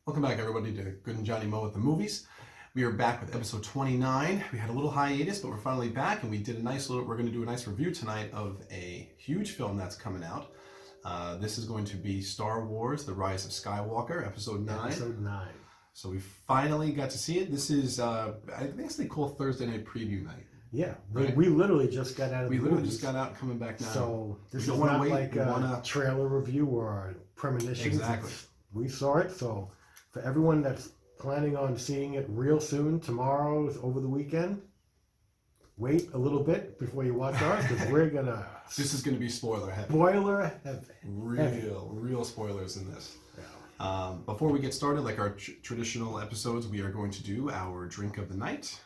Welcome back, everybody, to Good and Johnny Mo at the Movies. We are back with episode 29. We had a little hiatus, but we're finally back, and we're going to do a nice review tonight of a huge film that's coming out. This is going to be Star Wars: The Rise of Skywalker, episode 9. Episode 9. So we finally got to see it. This is, I think they call Thursday night preview night. Yeah, right? We literally just got out of the movies. Just got out, coming back now. So this is not like a trailer review or a premonition. Exactly. We saw it, so for everyone that's planning on seeing it real soon, tomorrow, over the weekend, wait a little bit before you watch ours, because we're gonna... This is gonna be spoiler heavy. Spoiler heavy. Real spoilers in this. Yeah. Before we get started, like our traditional episodes, we are going to do our drink of the night.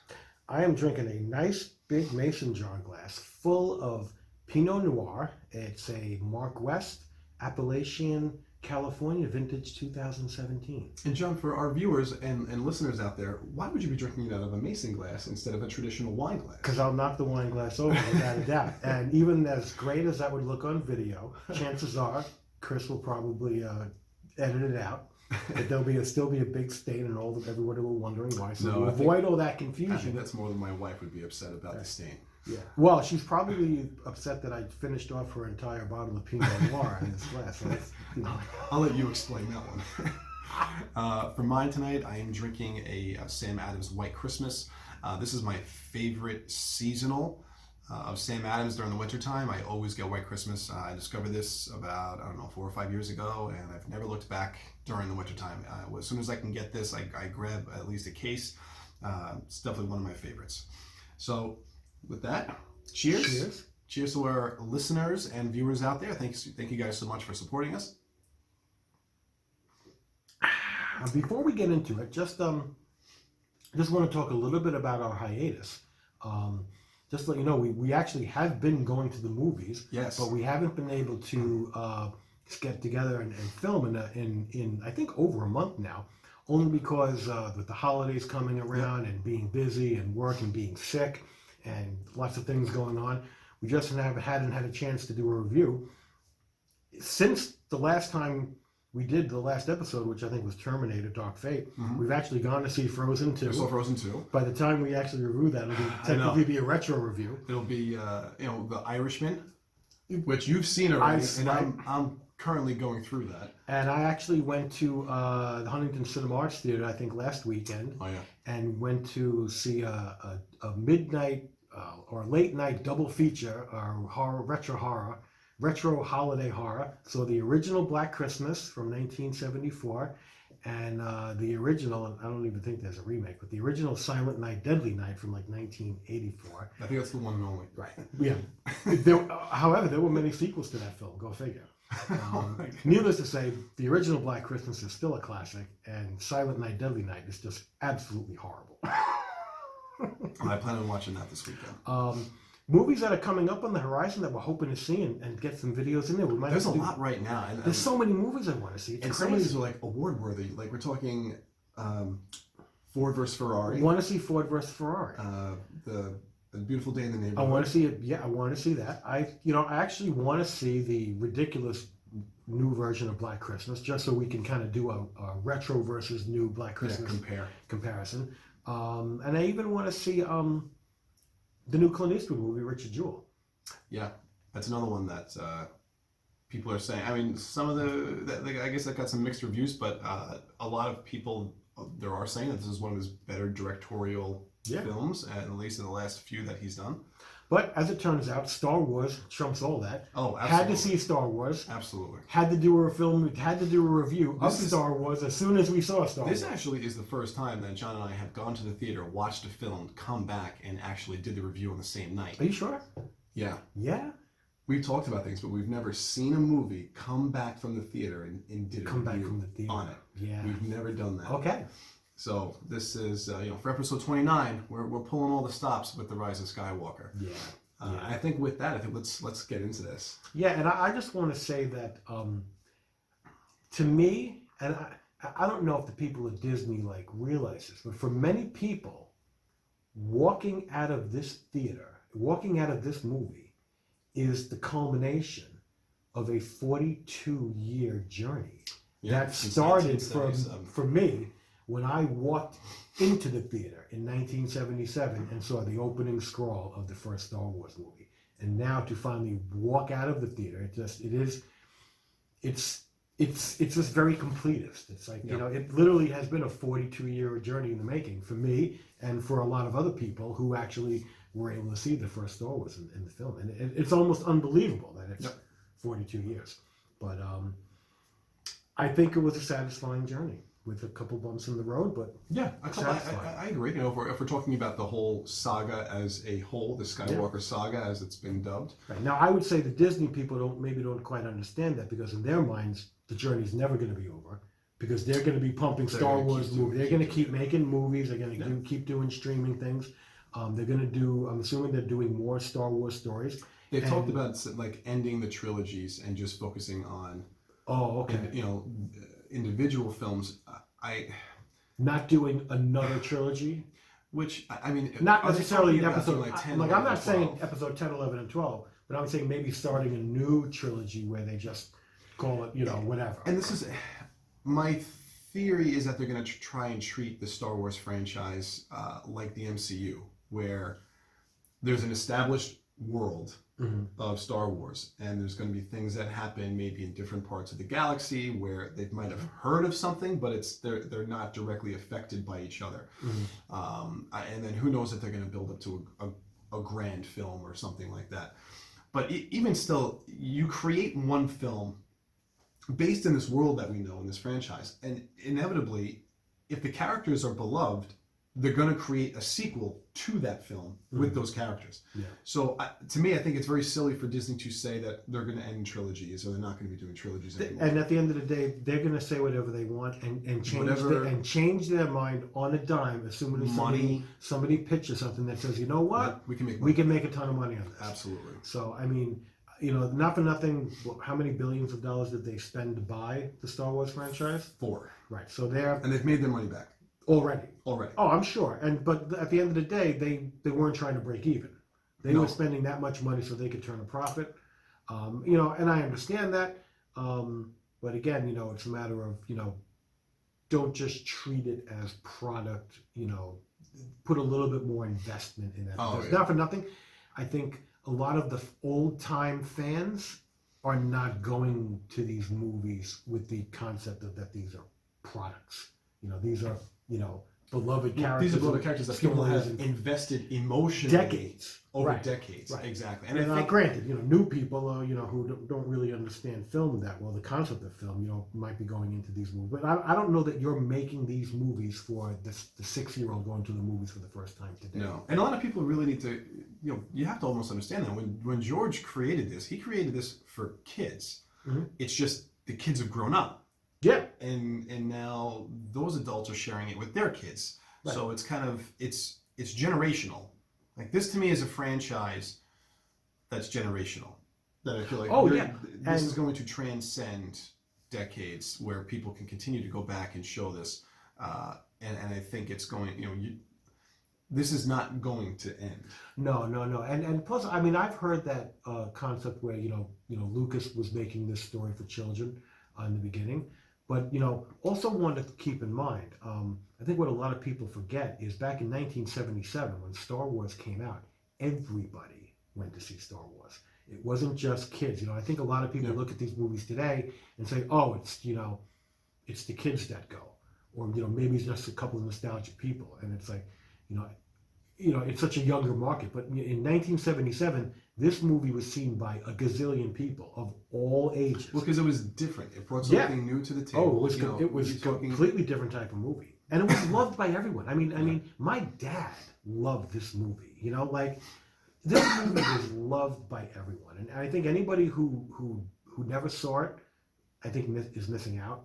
I am drinking a nice big mason jar glass full of Pinot Noir. It's a Mark West Appalachian California vintage 2017. And John, for our viewers and listeners out there, why would you be drinking it out of a mason glass instead of a traditional wine glass? Because I'll knock the wine glass over without a doubt. And even as great as that would look on video, chances are Chris will probably edit it out. But there'll still be a big stain, and everybody will be wondering why. So to avoid all that confusion. I think that's more than my wife would be upset about the stain. Yeah. Well, she's probably upset that I finished off her entire bottle of Pinot Noir in this glass. So that's, I'll let you explain that one. For mine tonight, I am drinking a Sam Adams White Christmas. This is my favorite seasonal of Sam Adams during the wintertime. I always get White Christmas. I discovered this about, 4 or 5 years ago, and I've never looked back during the wintertime. As soon as I can get this, I grab at least a case. It's definitely one of my favorites. So with that, cheers. Cheers to our listeners and viewers out there. Thank you guys so much for supporting us. Before we get into it, just want to talk a little bit about our hiatus. Just to let you know, we actually have been going to the movies, yes, but we haven't been able to get together and film in I think over a month now, only because with the holidays coming around and being busy and work and being sick and lots of things going on, we just hadn't had a chance to do a review. Since the last time we did the last episode, which I think was Terminator Dark Fate, we've actually gone to see Frozen 2. We saw Frozen 2. By the time we actually review that, it'll technically be a retro review. It'll be, The Irishman, which you've seen already, I'm currently going through that. And I actually went to the Huntington Cinema Arts Theater, I think, last weekend. Oh, yeah. And went to see a midnight or late night double feature, retro holiday horror. So the original Black Christmas from 1974 and the original, I don't even think there's a remake, but the original Silent Night, Deadly Night from like 1984. I think that's the one and only. Right. Yeah. However, there were many sequels to that film. Go figure. Needless to say, the original Black Christmas is still a classic, and Silent Night, Deadly Night is just absolutely horrible. I plan on watching that this weekend. Movies that are coming up on the horizon that we're hoping to see and get some videos in there. There's a lot right now. There's so many movies I want to see. It's crazy. Some of these are like award worthy. Like we're talking Ford versus Ferrari. I want to see Ford versus Ferrari. The Beautiful Day in the Neighborhood. I want to see it. Yeah, I want to see that. I actually want to see the ridiculous new version of Black Christmas, just so we can kind of do a retro versus new Black Christmas comparison. And I even want to see the new Clint Eastwood movie, Richard Jewell. Yeah, that's another one that people are saying. I mean, some of I guess that got some mixed reviews, but a lot of people there are saying that this is one of his better directorial films, at least in the last few that he's done. But as it turns out, Star Wars trumps all that. Oh, absolutely. Had to see Star Wars. Absolutely. Had to do a film. Had to do a review of Star Wars as soon as we saw Star Wars. This actually is the first time that John and I have gone to the theater, watched a film, come back, and actually did the review on the same night. Are you sure? Yeah. Yeah? We've talked about things, but we've never seen a movie, come back from the theater, and did a review on it. Yeah. We've never done that. Okay. So this is, for episode 29, we're pulling all the stops with The Rise of Skywalker. Yeah. I think with that, let's get into this. Yeah, and I just want to say that to me, and I don't know if the people at Disney realize this, but for many people, walking out of this theater, walking out of this movie, is the culmination of a 42-year journey. Yeah, that since started 1977. for me when I walked into the theater in 1977 and saw the opening scroll of the first Star Wars movie. And now to finally walk out of the theater, it's just very completist. It's like, it literally has been a 42-year journey in the making for me and for a lot of other people who actually were able to see the first Star Wars in the film. And it's almost unbelievable that it's 42 years. But I think it was a satisfying journey with a couple bumps in the road, but yeah, I agree. If we're talking about the whole saga as a whole, the Skywalker Saga as it's been dubbed. Right. Now, I would say the Disney people don't quite understand that, because in their minds, the journey's never going to be over, because they're going to be pumping Star Wars movies. They're going to keep making movies. They're going to keep doing streaming things. They're going to do, I'm assuming they're doing more Star Wars stories. They've talked about like ending the trilogies and just focusing on individual films. Not doing another trilogy. Which, I mean, not necessarily episode, like 10, like 11, I'm not 12. saying episode 10, 11, and 12, but I'm saying maybe starting a new trilogy where they just call it, whatever. And this is, my theory is that they're going to try and treat the Star Wars franchise like the MCU, where there's an established world of Star Wars, and there's going to be things that happen maybe in different parts of the galaxy where they might have heard of something, but they're not directly affected by each other. And then who knows if they're going to build up to a grand film or something like that. But even still, you create one film based in this world that we know in this franchise, and inevitably, if the characters are beloved, they're going to create a sequel to that film with those characters. Yeah. So to me, I think it's very silly for Disney to say that they're going to end trilogies or they're not going to be doing trilogies anymore. And at the end of the day, they're going to say whatever they want and change their mind on a dime, assuming somebody pitches something that says, you know what, we can make a ton of money on this. Absolutely. So I mean, not for nothing, how many billions of dollars did they spend to buy the Star Wars franchise? 4. Right. So and they've made their money back. Already. Oh, I'm sure. But at the end of the day, they weren't trying to break even. They were spending that much money so they could turn a profit. And I understand that. But again, it's a matter of, don't just treat it as product, put a little bit more investment in that. Not for nothing. I think a lot of the old time fans are not going to these movies with the concept that these are products. These are, beloved characters. These are beloved characters that people have invested emotionally over decades. Right. Exactly. And I think, granted, new people, who don't really understand film that well, the concept of film, might be going into these movies. But I don't know that you're making these movies for the 6-year-old going to the movies for the first time today. No. And a lot of people really need to, you have to almost understand that when George created this, he created this for kids. It's just the kids have grown up. Yeah. And now those adults are sharing it with their kids. Right. So it's kind of it's generational. Like this to me is a franchise that's generational. That I feel like this is going to transcend decades where people can continue to go back and show this. And I think it's going, this is not going to end. No. And plus, I mean, I've heard that concept where, Lucas was making this story for children in the beginning. But, also want to keep in mind, I think what a lot of people forget is back in 1977, when Star Wars came out, everybody went to see Star Wars. It wasn't just kids. I think a lot of people look at these movies today and say, oh, it's the kids that go. Or, maybe it's just a couple of nostalgic people. And it's like, it's such a younger market. But in 1977, this movie was seen by a gazillion people of all ages. Well, because it was different. It brought something new to the table. Oh, it was a completely different type of movie. And it was loved by everyone. I mean, my dad loved this movie. This movie was loved by everyone. And I think anybody who never saw it, I think is missing out.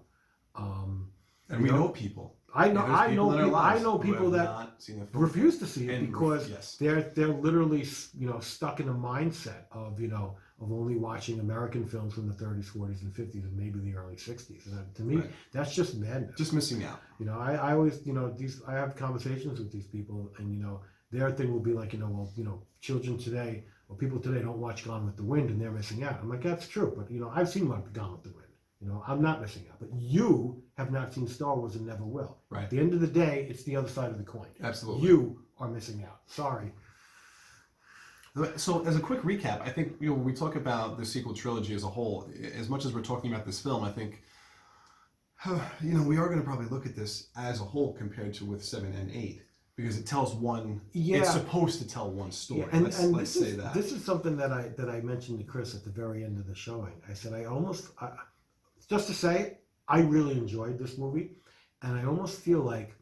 And we know people. I know people that refuse to see it because they're literally stuck in a mindset of only watching American films from the 30s, 40s, and 50s, and maybe the early 60s. And to me, that's just madness. Just missing out. I always I have conversations with these people, and their thing will be like children today or people today don't watch Gone with the Wind, and they're missing out. I'm like, that's true, but I've seen Gone with the Wind. I'm not missing out. But you have not seen Star Wars and never will. Right. At the end of the day, it's the other side of the coin. Absolutely. You are missing out. Sorry. So, as a quick recap, I think when we talk about the sequel trilogy as a whole, as much as we're talking about this film, I think we are going to probably look at this as a whole compared to with 7 and 8 because it tells one. Yeah. It's supposed to tell one story. Yeah, and let's say that. This is something that I mentioned to Chris at the very end of the showing. I said just to say I really enjoyed this movie, and I almost feel like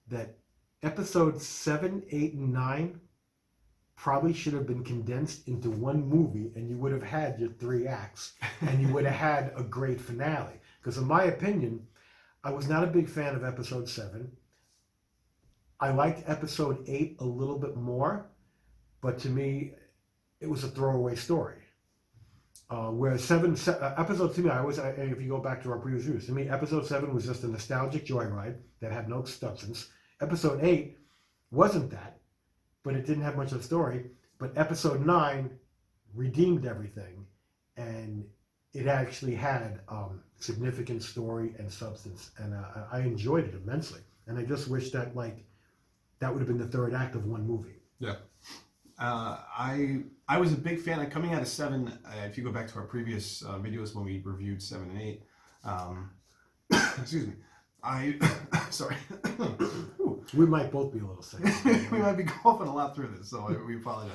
that episodes 7, 8, and 9 probably should have been condensed into one movie, and you would have had your 3 acts, and you would have had a great finale. Because in my opinion, I was not a big fan of episode 7. I liked episode 8 a little bit more, but to me, it was a throwaway story. Whereas episode 2, if you go back to our previous reviews, to me, episode 7 was just a nostalgic joyride that had no substance. Episode 8 wasn't that, but it didn't have much of a story. But episode 9 redeemed everything, and it actually had significant story and substance, and I enjoyed it immensely. And I just wish that that would have been the 3rd act of one movie. Yeah. I was a big fan. Coming out of 7, if you go back to our previous videos when we reviewed 7 and 8, excuse me. Sorry. We might both be a little sick. We might be coughing a lot through this, so we apologize.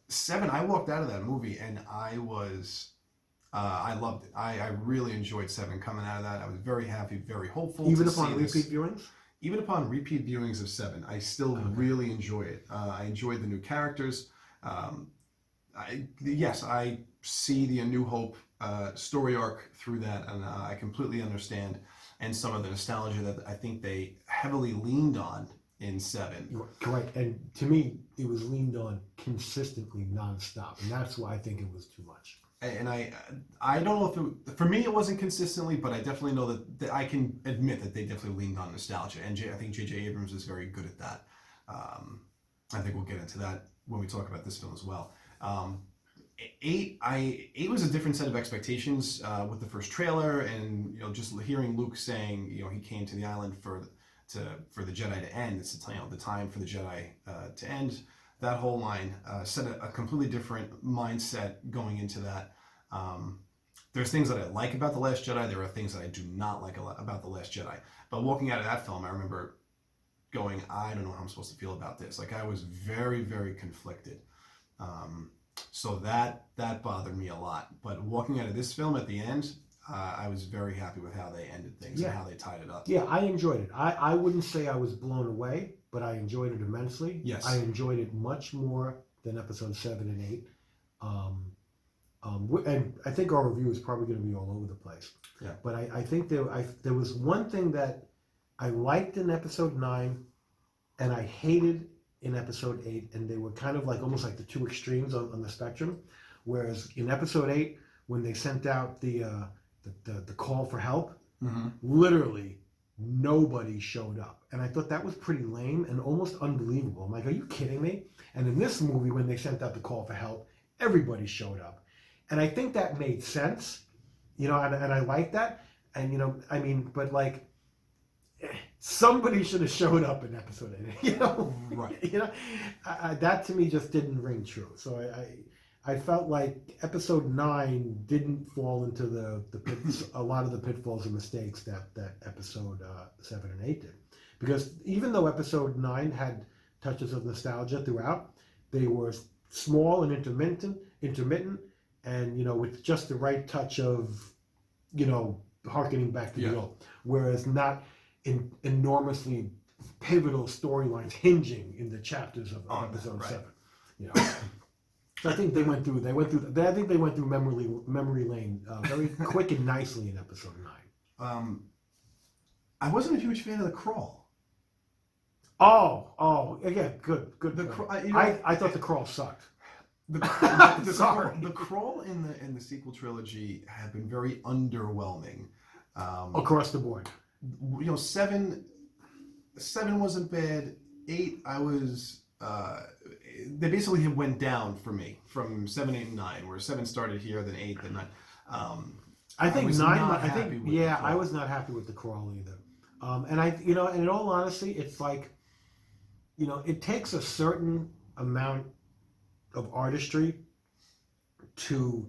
7, I walked out of that movie and I loved it. I really enjoyed 7 coming out of that. I was very happy, very hopeful. Even upon repeat viewings? Even upon repeat viewings of 7, I still really enjoy it. I enjoyed the new characters. I see the A New Hope story arc through that, and I completely understand. And some of the nostalgia that I think they heavily leaned on in 7. Correct. And to me, it was leaned on consistently, nonstop. And that's why I think it was too much. And I don't know if for me it wasn't consistently, but I definitely know that I can admit that they definitely leaned on nostalgia. And I think J.J. Abrams is very good at that. I think we'll get into that when we talk about this film as well. 8 was a different set of expectations with the first trailer, and just hearing Luke saying he came to the island for the Jedi to end. It's the time for the Jedi to end. That whole line set a completely different mindset going into that. There's things that I like about The Last Jedi. There are things that I do not like about The Last Jedi. But walking out of that film, I remember going, I don't know how I'm supposed to feel about this. I was very, very conflicted. So that bothered me a lot. But walking out of this film at the end, I was very happy with how they ended things and how they tied it up. Yeah, I enjoyed it. I wouldn't say I was blown away, but I enjoyed it immensely. Yes. I enjoyed it much more than episode 7 and 8. And I think our review is probably going to be all over the place. Yeah. But I think there was one thing that I liked in episode 9 and I hated in episode 8, and they were kind of almost like the two extremes on the spectrum. Whereas in episode 8, when they sent out the call for help, literally nobody showed up. And I thought that was pretty lame and almost unbelievable. I'm like, are you kidding me? And in this movie, when they sent out the call for help, everybody showed up. And I think that made sense, and I like that. And, but somebody should have showed up in episode 8, Right. That to me just didn't ring true. So I felt like episode 9 didn't fall into a lot of the pitfalls and mistakes that episode 7 and 8 did. Because even though episode 9 had touches of nostalgia throughout, they were small and intermittent, and with just the right touch of harkening back to the old. Whereas not in enormously pivotal storylines hinging in the chapters of episode 7. So I think they went through memory lane very quick and nicely in episode 9. I wasn't a huge fan of the crawl. Oh, yeah, good. I thought the crawl sucked. The crawl in the sequel trilogy have been very underwhelming. Across the board. 7 wasn't bad. 8, I was. They basically went down for me from 7, 8, and 9, where 7 started here, then 8, then 9. I think was nine. not I happy think with the yeah, crawl. I was not happy with the crawl either. And I, you know, and in all honesty, it's like, you know, it takes a certain amount of artistry to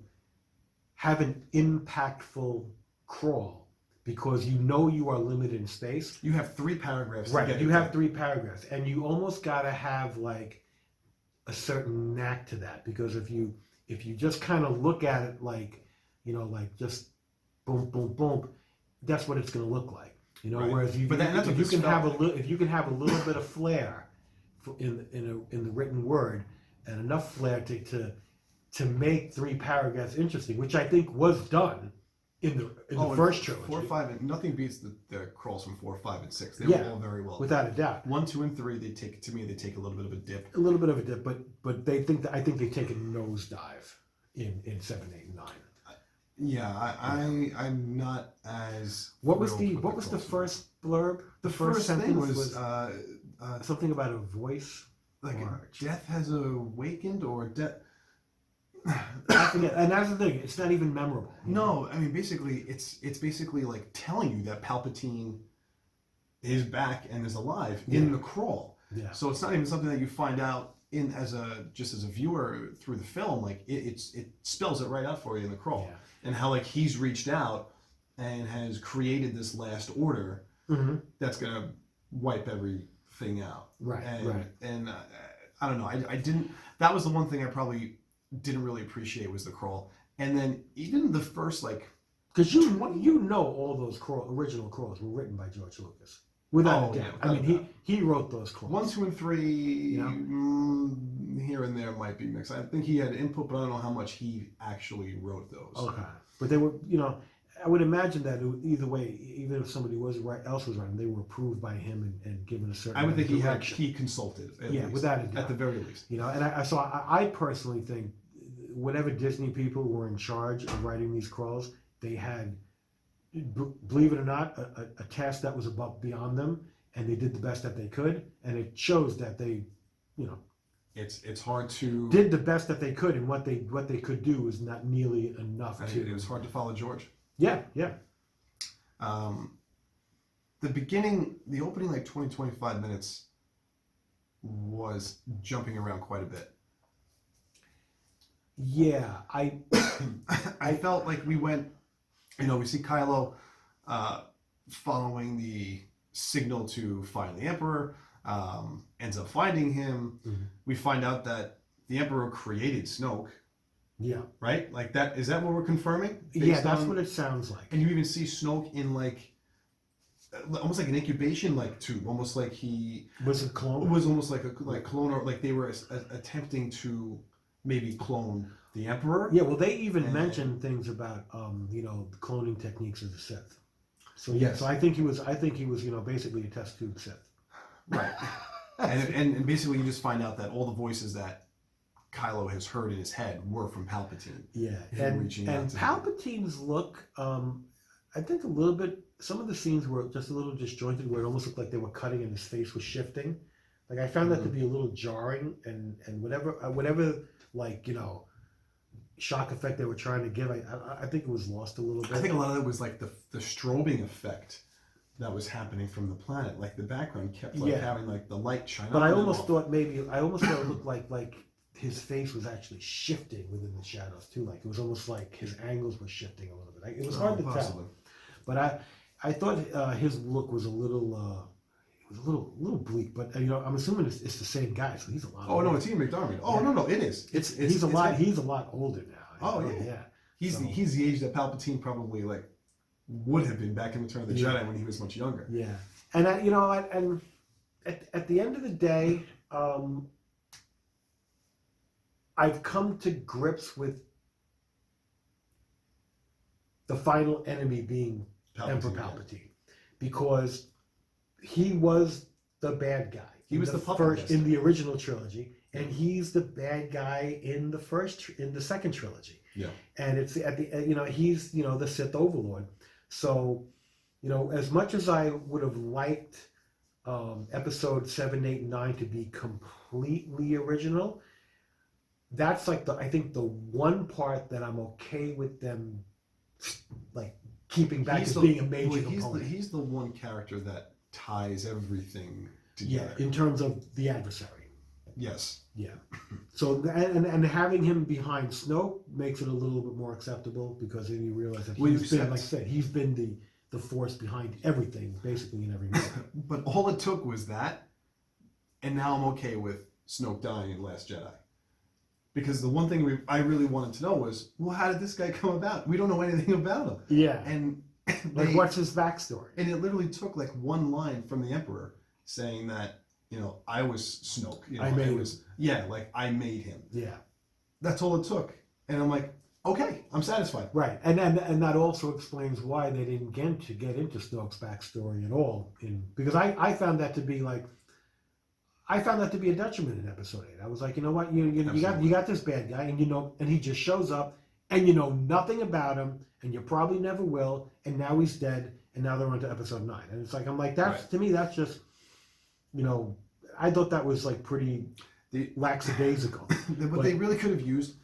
have an impactful crawl because you know you are limited in space. You have 3 paragraphs. To Right. get You it have done. 3 paragraphs, and you almost gotta have like a certain knack to that because if you just kind of look at it like, you know, like just boom, boom, boom, that's what it's going to look like. You know, Right. whereas But that's if what you this can have felt if you can have a little bit of flair in the written word and enough flair to make 3 paragraphs interesting, which I think was done in the first trilogy. 4, 5, and nothing beats the crawls from 4, 5, and 6. They Yeah, were all very well. without a doubt. 1, 2, and 3, they take a little bit of a dip. A little bit of a dip, but I think they take a nosedive in 7, 8, and 9. Yeah, I'm not as. What was thrilled with what was the crawls. first blurb? The first thing sentence was something about a voice. like or, death has awakened or death. I forget, and that's the thing. It's not even memorable. No, I mean basically it's basically like telling you that Palpatine is back and is alive in the crawl. Yeah. So it's not even something that you find out in as a viewer through the film. Like it spells it right out for you in the crawl, and how like he's reached out and has created this last order that's gonna wipe everything out. Right. And, right. And I don't know. I didn't. That was the one thing I probably didn't really appreciate was the crawl. And then even the first like. Because you know all those original crawls were written by George Lucas. Without a doubt. Yeah, I mean, he wrote those crawls. 1, 2, and 3 here and there might be mixed. I think he had input, but I don't know how much he actually wrote those. Okay. But they were, you know, I would imagine that either way, even if somebody else was writing, they were approved by him and given a certain. I would think direction. he consulted. At least, without a doubt. At the very least. You know, and I personally think whatever Disney people were in charge of writing these crawls, they had, believe it or not, a task that was beyond them, and they did the best that they could, and it shows that they, you know, it's hard to did the best that they could, and what they could do was not nearly enough. It was hard to follow George. Yeah. The opening like 20, 25 minutes was jumping around quite a bit. Yeah, I felt like we went, you know, we see Kylo following the signal to find the Emperor, ends up finding him. Mm-hmm. We find out that the Emperor created Snoke. Yeah. Right? Like that, is that what we're confirming? Yeah, that's what it sounds like. And you even see Snoke in like, almost like an incubation like tube, almost like he was a clone. Was almost like a clone, or like they were attempting to maybe clone the Emperor. Yeah, well, they even mentioned things about you know, the cloning techniques of the Sith. So yes, so I think he was you know, basically a test tube Sith. Right. and basically you just find out that all the voices that Kylo has heard in his head were from Palpatine. Yeah, and Palpatine's look, I think a little bit. Some of the scenes were just a little disjointed, where it almost looked like they were cutting and his face was shifting. Like I found that to be a little jarring, and whatever like, you know, shock effect they were trying to give, I think it was lost a little bit. I think a lot of it was like the strobing effect that was happening from the planet. Like the background kept having like the light shine. But I almost thought it looked like his face was actually shifting within the shadows too. Like it was almost like his angles were shifting a little bit. It was hard to tell. But I thought his look was a little bleak. But you know, I'm assuming it's the same guy, so he's a lot. No, it's Ian McDiarmid. Oh no, it is. He's a lot older now. Oh yeah. He's the age that Palpatine probably like would have been back in Return of the Jedi when he was much younger. Yeah, and you know, and at the end of the day, I've come to grips with the final enemy being Emperor Palpatine, because he was the bad guy. He was the first in the original trilogy, and he's the bad guy in the second trilogy. Yeah, and it's at the, you know, he's, you know, the Sith Overlord. So, you know, as much as I would have liked episode 7, 8, and 9 to be completely original, that's like I think the one part that I'm okay with them like keeping back He's as the- being a major well, component. he's the one character that ties everything Yeah, together. in terms of the adversary. Yes. Yeah. So and having him behind Snoke makes it a little bit more acceptable because then you realize that Well, he's you been, said- like I said, he's been the force behind everything, basically in every movie. But all it took was that, and now I'm okay with Snoke dying in Last Jedi. Because the one thing I really wanted to know was, well, how did this guy come about? We don't know anything about him. Yeah. And Like, what's his backstory? And it literally took like one line from the Emperor saying that, I was Snoke. I made him. Like I made him. Yeah. That's all it took. And I'm like, okay, I'm satisfied. Right. And that also explains why they didn't get into Snoke's backstory at all. Because I found that to be a detriment in episode 8. I was like, you know what, you got this bad guy, and he just shows up, and you know nothing about him, and you probably never will, and now he's dead, and now they're on to episode 9, and it's like to me that's just, I thought that was like pretty lackadaisical. But they really could have used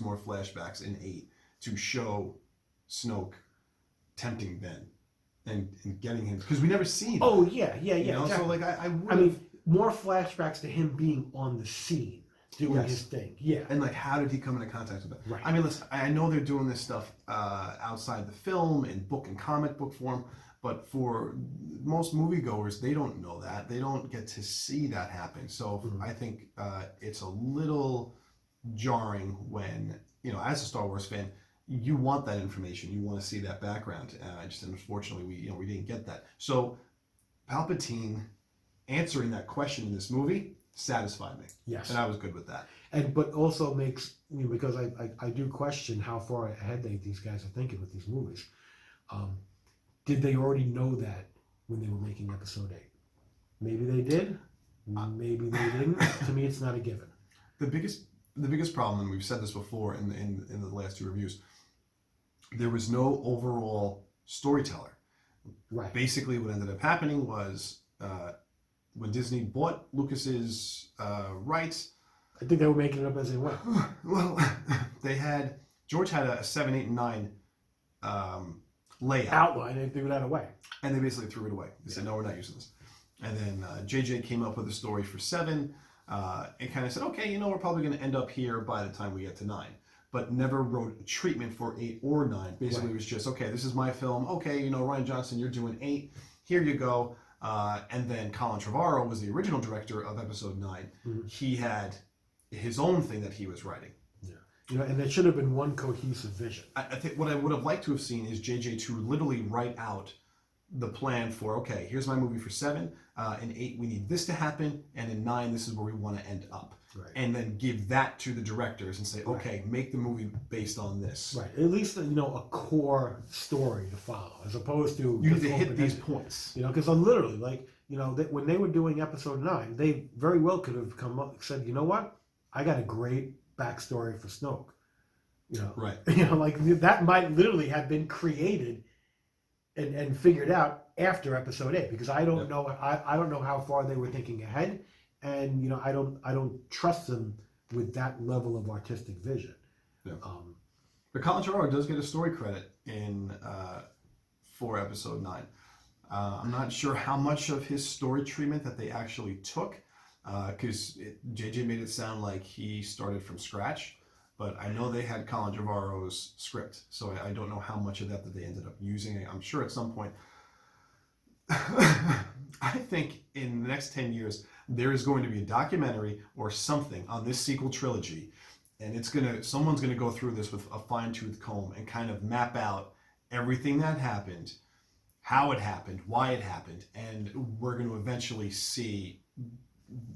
more flashbacks in 8 to show Snoke tempting Ben and getting him, because we never see that. Oh yeah, exactly. So like I would. I mean, more flashbacks to him being on the scene, doing his thing. Yeah. And like, how did he come into contact with it? Right. I mean, listen, I know they're doing this stuff outside the film in book and comic book form, but for most moviegoers, they don't know that. They don't get to see that happen. So I think it's a little jarring when, as a Star Wars fan, you want that information. You want to see that background. Just unfortunately, we didn't get that. So Palpatine answering that question in this movie satisfied me. Yes. And I was good with that. But also makes because I do question how far ahead these guys are thinking with these movies. Did they already know that when they were making episode 8? Maybe they did. Maybe they didn't. To me, it's not a given. The biggest problem, and we've said this before in the last 2 reviews, there was no overall storyteller. Right. Basically, what ended up happening was when Disney bought Lucas's rights. I think they were making it up as they went. Well, George had a 7, 8, and 9 layout. Outline, they threw that away. And they basically threw it away. They said, no, we're not using this. And then JJ came up with a story for 7 and kind of said, okay, we're probably going to end up here by the time we get to 9. But never wrote a treatment for 8 or 9. Basically, It was just, okay, this is my film. Okay, Rian Johnson, you're doing 8. Here you go. And then Colin Trevorrow was the original director of episode 9. Mm-hmm. He had his own thing that he was writing. Yeah. And there should have been one cohesive vision. I think what I would have liked to have seen is JJ to literally write out the plan for, okay, here's my movie for 7. In 8, we need this to happen. And in 9, this is where we want to end up. Right. And then give that to the directors and say, okay, make the movie based on this. Right. At least, a core story to follow, as opposed to... You need to hit these points. Because I'm literally, when they were doing episode 9, they very well could have come up and said, you know what? I got a great backstory for Snoke. Right. That might literally have been created and figured out after episode 8, because I don't know I don't know how far they were thinking ahead, and I don't trust them with that level of artistic vision. Yeah. But Colin Trevorrow does get a story credit for episode 9. I'm not sure how much of his story treatment that they actually took, because JJ made it sound like he started from scratch. But I know they had Colin Trevorrow's script, so I don't know how much of that they ended up using. I'm sure at some point, I think in the next 10 years, there is going to be a documentary or something on this sequel trilogy, and someone's gonna go through this with a fine-tooth comb and kind of map out everything that happened, how it happened, why it happened, and we're going to eventually see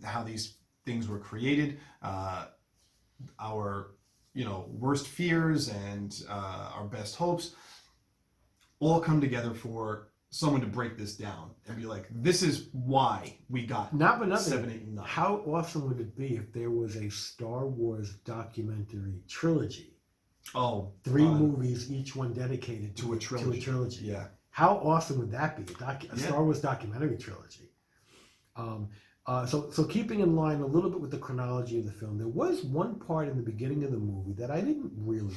how these things were created, our worst fears and our best hopes all come together for someone to break this down and be like, this is why we got 7, 8, and 9. How awesome would it be if there was a Star Wars documentary trilogy? Oh, 3 movies, each one dedicated to a trilogy. Yeah. How awesome would that be? A Star Wars documentary trilogy. So keeping in line a little bit with the chronology of the film, there was one part in the beginning of the movie that I didn't really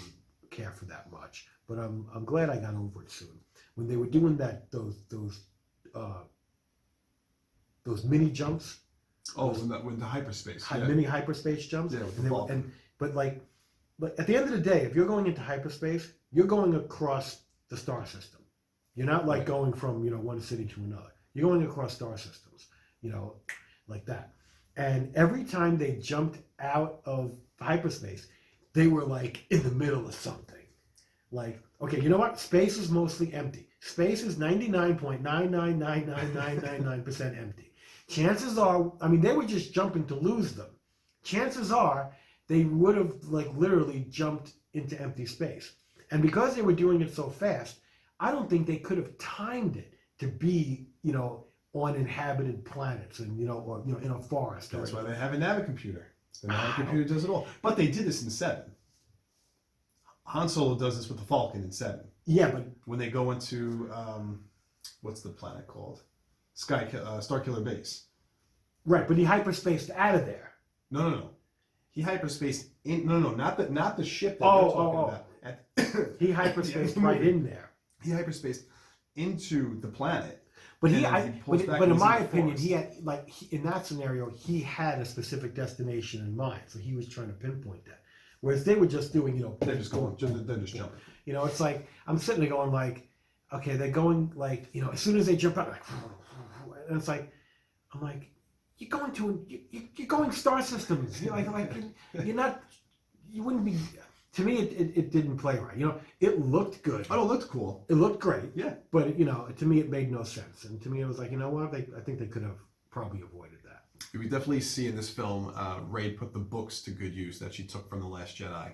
care for that much, but I'm glad I got over it soon. When they were doing those mini jumps. Oh, with the hyperspace. Mini hyperspace jumps. Yeah, with and the Vulcan. But at the end of the day, if you're going into hyperspace, you're going across the star system. You're not like going from one city to another. You're going across star systems, like that. And every time they jumped out of hyperspace, they were like in the middle of something. Like, okay, you know what? Space is mostly empty. Space is 99.9999999% empty. Chances are, they were just jumping to lose them. Chances are they would have literally jumped into empty space. And because they were doing it so fast, I don't think they could have timed it to be, on inhabited planets and, or in a forest. That's why they have a navicomputer. The navicomputer does it all. But they did this in 7. Han Solo does this with the Falcon in 7. Yeah, but when they go into what's the planet called? Starkiller Base. Right, but he hyperspaced out of there. No. He hyperspaced in. No, not the ship that you're talking about. He hyperspaced right in there. He hyperspaced into the planet. But in my opinion, he had in that scenario, he had a specific destination in mind, so he was trying to pinpoint that. Whereas they were just doing, they're just going, they're just jumping. It's like I'm sitting there going okay, they're going as soon as they jump out, and it's I'm like, you're going star systems. You're you're not, you wouldn't be. To me, it didn't play right. It looked good. Oh, it looked cool. It looked great. Yeah. But to me, it made no sense. And to me, it was you know what? I think they could have probably avoided that. We definitely see in this film, Rey put the books to good use that she took from The Last Jedi.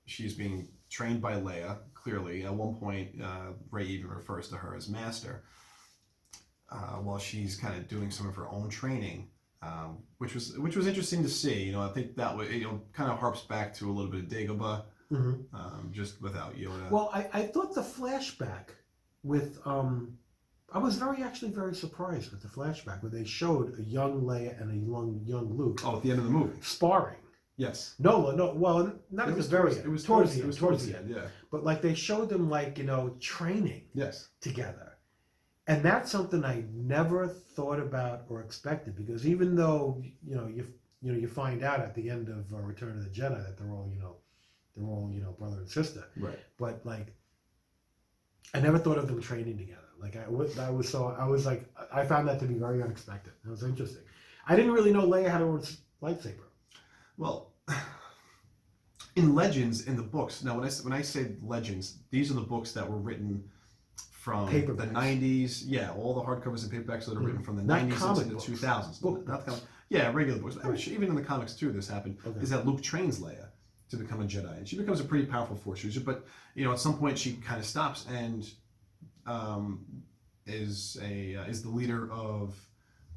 She's being trained by Leia. Clearly, at one point, Rey even refers to her as master. While she's kind of doing some of her own training. Which was interesting to see. I think that kind of harps back to a little bit of Dagobah, just without Yoda. Well, I thought the flashback with I was actually very surprised with the flashback where they showed a young Leia and a young Luke. Oh, at the end of the movie, sparring. Yes. No. Well, not at the very end. It was towards the end. Yeah. But they showed them training. Yes. Together. And that's something I never thought about or expected, because even though you find out at the end of Return of the Jedi that they're all brother and sister, right? But I never thought of them training together. I found that to be very unexpected. It was interesting. I didn't really know Leia had her own lightsaber. Well, in Legends, in the books. Now, when I say Legends, these are the books that were written from paperbacks. The 90s, all the hardcovers and paperbacks that are written from the 90s into the 2000s. Regular books. Right. Even in the comics too, this happened. Okay. Is that Luke trains Leia to become a Jedi, and she becomes a pretty powerful Force user. But at some point she kind of stops and is the leader of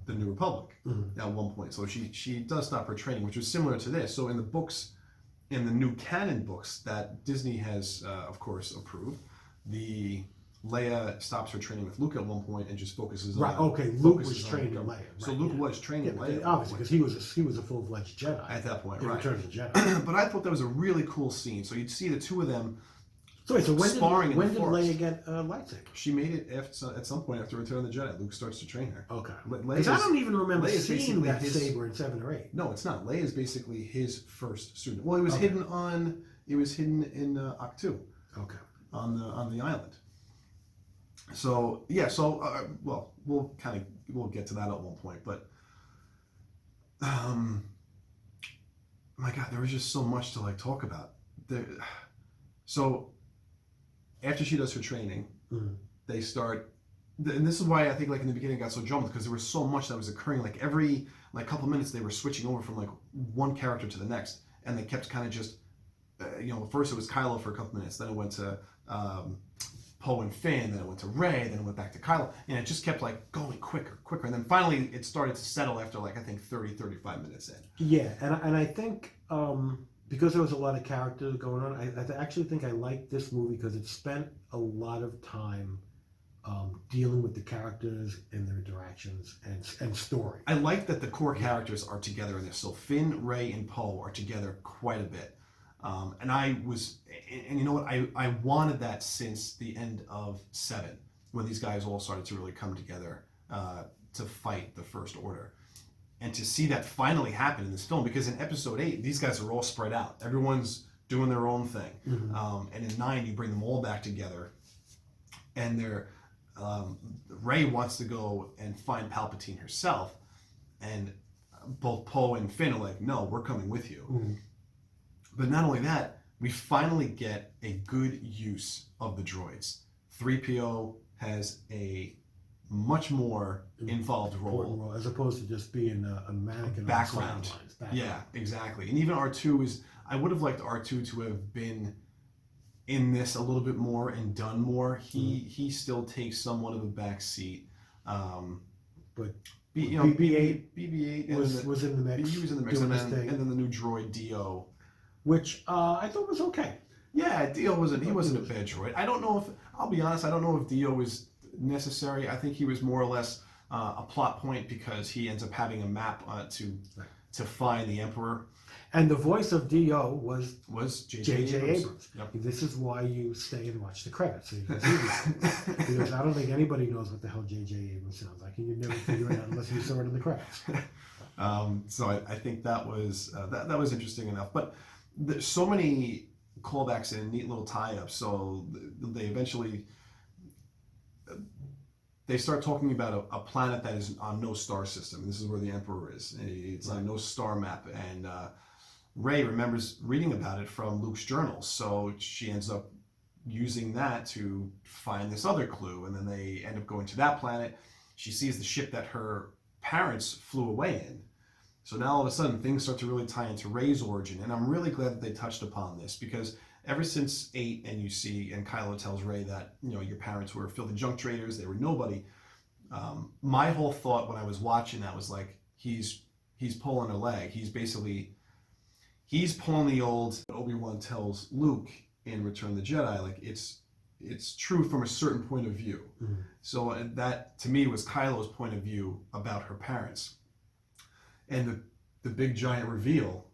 the New Republic at one point. So she does stop her training, which was similar to this. So in the books, in the new canon books that Disney has of course approved, Leia stops her training with Luke at one point and just focuses on... Right, okay, Luke was training Leia. Right, so Luke was training Leia. Obviously, because he was a full-fledged Jedi. At that point, right. Return of the Jedi. But I thought that was a really cool scene. So you'd see the two of them sparring in the forest. When did Leia get a lightsaber? She made it at some point after Return of the Jedi. Luke starts to train her. Okay. Because I don't even remember seeing that saber in 7 or 8. No, it's not. Leia is basically his first student. Well, it was hidden in Ahch-To. Okay. On the island. So we'll get to that at one point, but my God, there was just so much to talk about. So after she does her training, they start, and this is why I think in the beginning it got so jumbled, because there was so much that was occurring. Every couple of minutes they were switching over from one character to the next, and they kept kind of just first it was Kylo for a couple minutes, then it went to Poe and Finn, then it went to Rey, then it went back to Kylo, and it just kept going quicker, and then finally it started to settle after I think 30-35 minutes in. Yeah, and I think because there was a lot of characters going on, I actually think I liked this movie because it spent a lot of time dealing with the characters and their interactions and story. I like that the core characters are together in this. So Finn, Rey, and Poe are together quite a bit. And I was, and you know what, I wanted that since the end of 7, when these guys all started to really come together to fight the First Order. And to see that finally happen in this film, because in episode 8, these guys are all spread out. Everyone's doing their own thing. And in 9, you bring them all back together. And Rey wants to go and find Palpatine herself. And both Poe and Finn are like, no, we're coming with you. But not only that, we finally get a good use of the droids. 3PO has a much more involved role, as opposed to just being a mannequin background. Yeah, exactly. And even R2 is, I would have liked R2 to have been in this a little bit more and done more. He still takes somewhat of a back seat. But BB-8 was in the mix. He was in the mix, and then the new droid Dio, which I thought was okay. Yeah, Dio wasn't a bad droid. I don't know if, I'll be honest, I don't know if Dio was necessary. I think he was more or less a plot point because he ends up having a map to find the Emperor. And the voice of Dio was J.J. Abrams. Yep. This is why you stay and watch the credits, so you can see these things. Because I don't think anybody knows what the hell J.J. Abrams sounds like, and you'd never figure it out unless you saw it in the credits. So I think that was that was interesting enough. But there's so many callbacks and neat little tie-ups. So they eventually start talking about a planet that is on no star system. This is where the Emperor is. It's on no star map, and Rey remembers reading about it from Luke's journals. So she ends up using that to find this other clue, and then they end up going to that planet. She sees the ship that her parents flew away in. So now all of a sudden things start to really tie into Rey's origin, and I'm really glad that they touched upon this, because ever since 8, and you see, and Kylo tells Rey that, you know, your parents were filthy junk traders, they were nobody. My whole thought when I was watching that was like, he's pulling her leg. He's pulling the old Obi-Wan tells Luke in Return of the Jedi, like it's true from a certain point of view. So that to me was Kylo's point of view about her parents. And the big giant reveal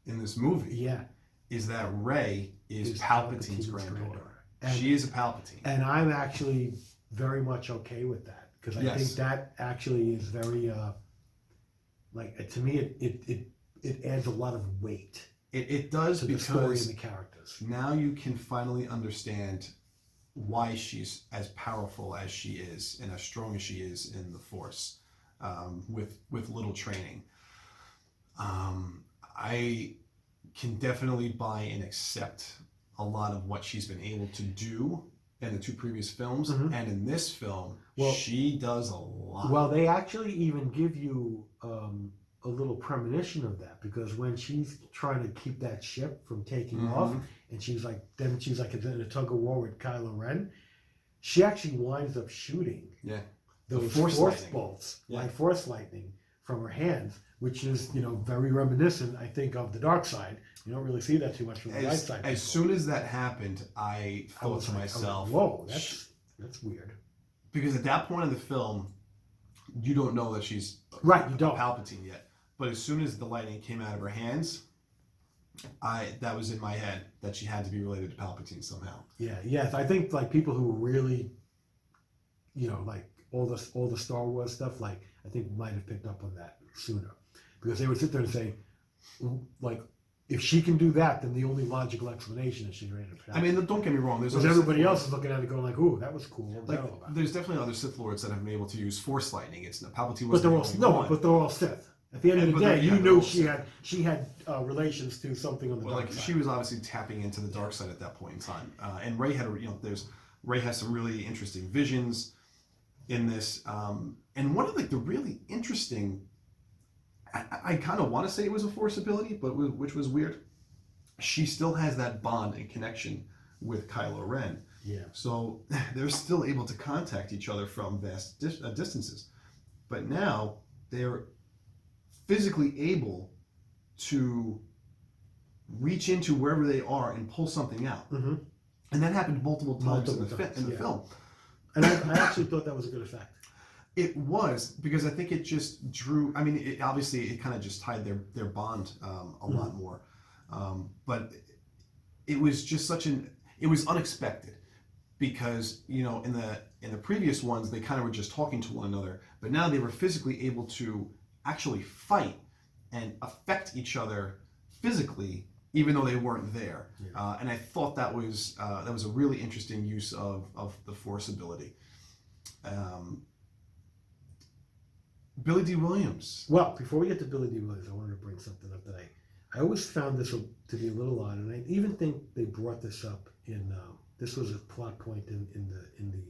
in this movie is that Rey is Palpatine's granddaughter. She is a Palpatine. And I'm actually very much okay with that, because I think that actually is very, to me, it adds a lot of weight. It does, to because the story and the characters. Now you can finally understand why she's as powerful as she is and as strong as she is in the Force, with little training. I can definitely buy and accept a lot of what she's been able to do in the 2 previous films, and in this film, she does a lot. Well, they actually even give you a little premonition of that, because when she's trying to keep that ship from taking off, and she's like in a tug of war with Kylo Ren, she actually winds up shooting those force bolts, like force lightning, from her hands, which is, very reminiscent, I think, of the dark side. You don't really see that too much from the light side. As soon as that happened, I thought to myself, "Whoa, that's weird." Because at that point in the film, you don't know that she's you don't Palpatine yet. But as soon as the lightning came out of her hands, that was in my head that she had to be related to Palpatine somehow. Yes. I think people who really, all the Star Wars stuff, I think might have picked up on that sooner, because they would sit there and say, if she can do that, then the only logical explanation is she's related to Palpatine. I mean, don't get me wrong. Because everybody else is looking at it going "Ooh, that was cool." What was that all about? There's definitely other Sith Lords that have been able to use Force lightning. It's Palpatine but wasn't the only one. But they're all Sith. At the end of the day, you knew she had relations to something on the dark side. She was obviously tapping into the dark side at that point in time. And Rey had, Rey has some really interesting visions in this. And one of the really interesting, I kind of want to say it was a Force ability, but which was weird. She still has that bond and connection with Kylo Ren. So they're still able to contact each other from vast distances. But now they're physically able to reach into wherever they are and pull something out. And that happened multiple times in the film. And I actually thought that was a good effect. It was, because I think it just drew, it kind of just tied their bond a lot more. But it was just it was unexpected because, you know, in the previous ones, they kind of were just talking to one another, but now they were physically able to actually fight and affect each other physically, even though they weren't there. Yeah. And I thought that was a really interesting use of the Force ability. Billy D. Williams. Well, before we get to Billy D. Williams, I wanted to bring something up that I always found this to be a little odd, and I even think they brought this up in this was a plot point in the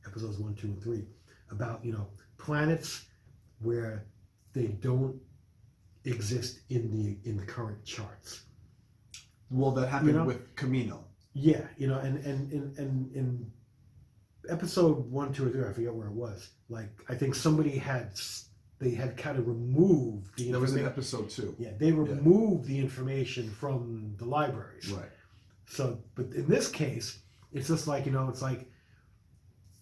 episodes 1, 2, and 3 about, you know, planets where they don't exist in the current charts. Well, that happened with Camino. Yeah, you know, and in episode 1, 2, or 3, I forget where it was. Like, I think somebody had kind of removed the information. That was in episode 2. Yeah, they removed the information from the libraries. Right. So, but in this case, it's just like, you know, it's like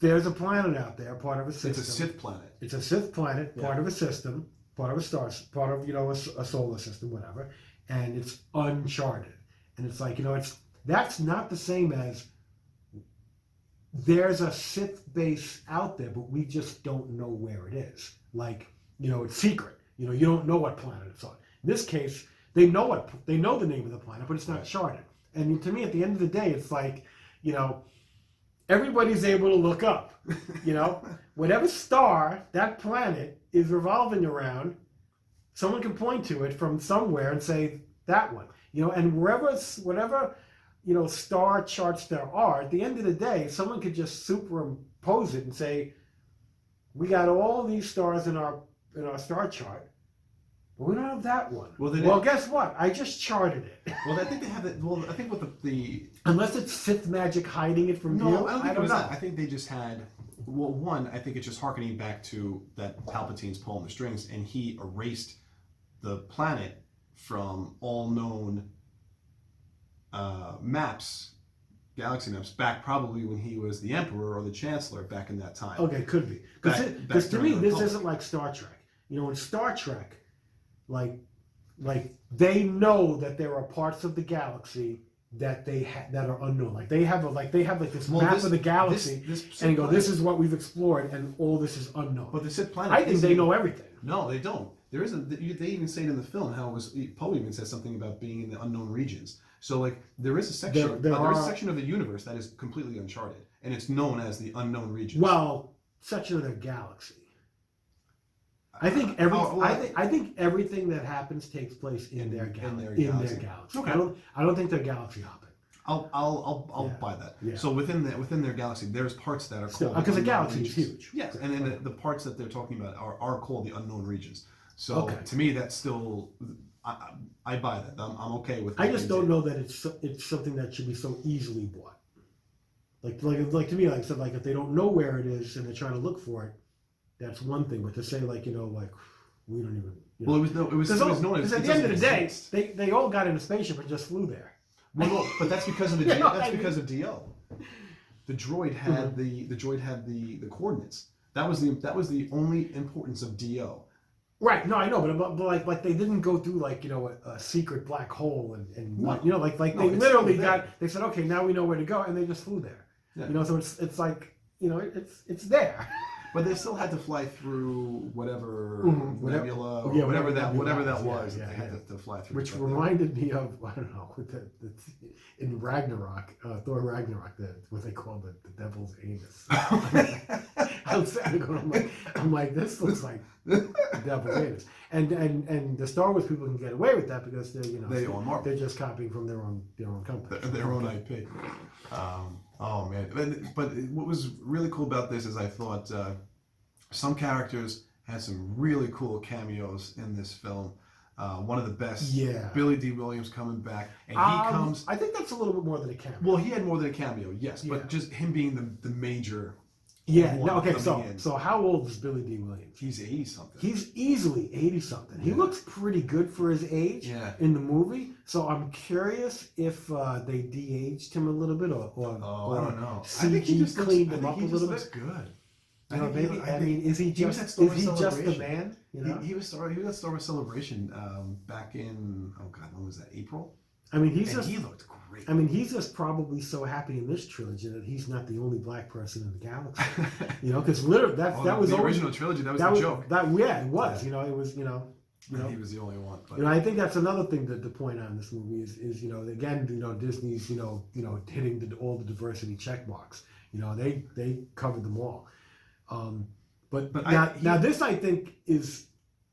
there's a planet out there, part of a system. It's a Sith planet. It's a Sith planet, part of a system, part of a star, part of, you know, a solar system, whatever, and it's uncharted. And it's like, you know, that's not the same as there's a Sith base out there, but we just don't know where it is. Like, you know, it's secret. You know, you don't know what planet it's on. In this case, they know the name of the planet, but it's not charted. And to me, at the end of the day, it's like, you know, everybody's able to look up. You know, whatever star that planet is revolving around, someone can point to it from somewhere and say that one. You know, and whatever, you know, star charts there are, at the end of the day, someone could just superimpose it and say, we got all these stars in our star chart, but we don't have that one. Well, guess what? I just charted it. Well, I think they have it. Well, I think with the unless it's Sith magic hiding it from you. No, I don't think it was that. I think they just had. Well, one, I think it's just harkening back to that Palpatine's pulling the strings, and he erased the planet from all known maps, galaxy maps, back probably when he was the Emperor or the Chancellor back in that time. Okay, could be. Because to me, this isn't like Star Trek. You know, in Star Trek, like they know that there are parts of the galaxy that that are unknown. Like they have this map of the galaxy, and go, this is what we've explored, and all this is unknown. But the Sith planet, I think they know everything. No, they don't. There isn't. They even say it in the film how it was. Poe even says something about being in the unknown regions. So like there is a section. There is a section of the universe that is completely uncharted, and it's known as the unknown regions. Well, section of their galaxy. I think everything that happens takes place in their galaxy. Okay. I don't think they're galaxy hopping. I'll buy that. Yeah. So within their galaxy, there's parts that are called because the galaxy is huge. Yes, and then the parts that they're talking about are called the unknown regions. So to me, that's still I buy that. I'm okay with. I just don't know that it's something that should be so easily bought. Like to me, like I said, like if they don't know where it is and they're trying to look for it, that's one thing. But to say like, you know, like we don't even. Well, it was known as. Because at the end of the day, they all got in a spaceship and just flew there. Well, no, but that's because of the because of DO. The droid had the coordinates. That was the only importance of DO. Right. No, I know, but like they didn't go through like, you know, a secret black hole and no. You know, like they literally they said, okay, now we know where to go, and they just flew there. Yeah. You know, so it's like, you know, it's there. But they still had to fly through whatever nebula, or whatever that was. They had to fly through. Which reminded me of, I don't know, in Ragnarok, Thor Ragnarok, what they call the devil's anus. I'm like, this looks like the devil's anus. And the Star Wars people can get away with that because they're, you know, they're just copying from their own company, their own IP. Oh man! But what was really cool about this is I thought some characters had some really cool cameos in this film. One of the best, Billy D. Williams coming back, and he comes. I think that's a little bit more than a cameo. Well, he had more than a cameo, yes, but just him being the major. Yeah. No. Okay. So how old is Billy D. Williams? He's 80-something. He's easily 80-something. He looks pretty good for his age in the movie. So I'm curious if they de-aged him a little bit or I don't know. CG I think he just cleaned him up a little bit. Good. I mean, is he just the man? You know? He was at Star Wars Celebration back in when was that? April? I mean, he looked great. I mean, he's just probably so happy in this trilogy that he's not the only black person in the galaxy. You know, because literally that was the original trilogy. That was the joke. It was. You know, it was. He was the only one. But. You know, I think that's another thing to point out in this movie is again, Disney's hitting all the diversity check marks. You know, they covered them all. But now this I think is.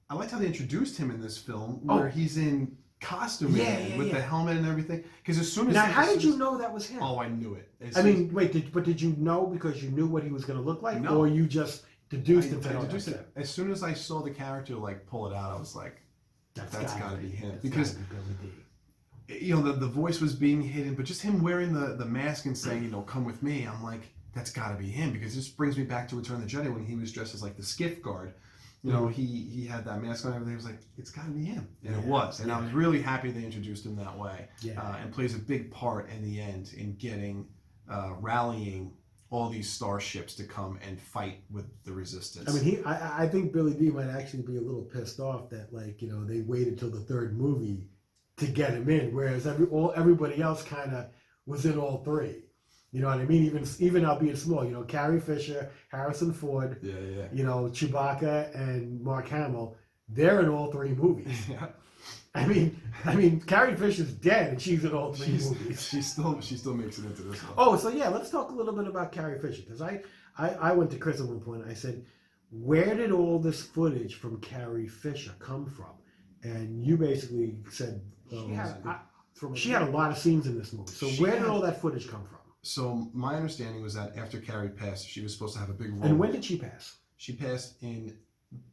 I liked how they introduced him in this film, where he's in costume with the helmet and everything. Because as soon as how did you know that was him? Oh, I knew it. Did you know because you knew what he was going to look like, no. or you just deduced it? As soon as I saw the character pull it out, I was like, "That's got to be him." Because the voice was being hidden, but just him wearing the mask and saying, "Come with me," I'm like, "That's got to be him." Because this brings me back to Return of the Jedi when he was dressed as the skiff guard. He had that mask on and everything. I was like, it's got to be him. And it was. And I was really happy they introduced him that way. And plays a big part in the end in rallying all these starships to come and fight with the Resistance. I mean, I think Billy D might actually be a little pissed off that, they waited till the third movie to get him in, whereas everybody else kind of was in all three. You know what I mean? Even albeit small, Carrie Fisher, Harrison Ford, Chewbacca, and Mark Hamill, they're in all three movies. Yeah. I mean, Carrie Fisher's dead, and she's in all three movies. She still makes it into this one. Oh, so yeah, let's talk a little bit about Carrie Fisher, because I went to Chris at one point. I said, where did all this footage from Carrie Fisher come from? And you basically said she had a lot of scenes in this movie. So where did all that footage come from? So my understanding was that after Carrie passed, she was supposed to have a big role. And when did she pass? She passed in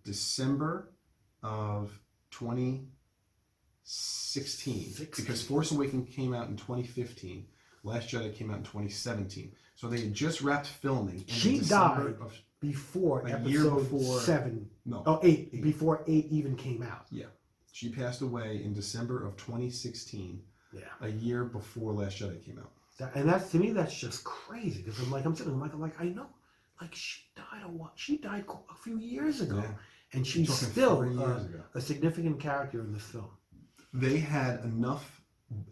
December of 2016. Because Force Awakens came out in 2015. Last Jedi came out in 2017. So they had just wrapped filming. She died before episode 7. No. Oh, 8. Before 8 even came out. Yeah. She passed away in December of 2016. Yeah. A year before Last Jedi came out. And to me, that's just crazy, because I'm sitting there, I know, she died a few years ago, and she's still a significant character in this film. They had enough,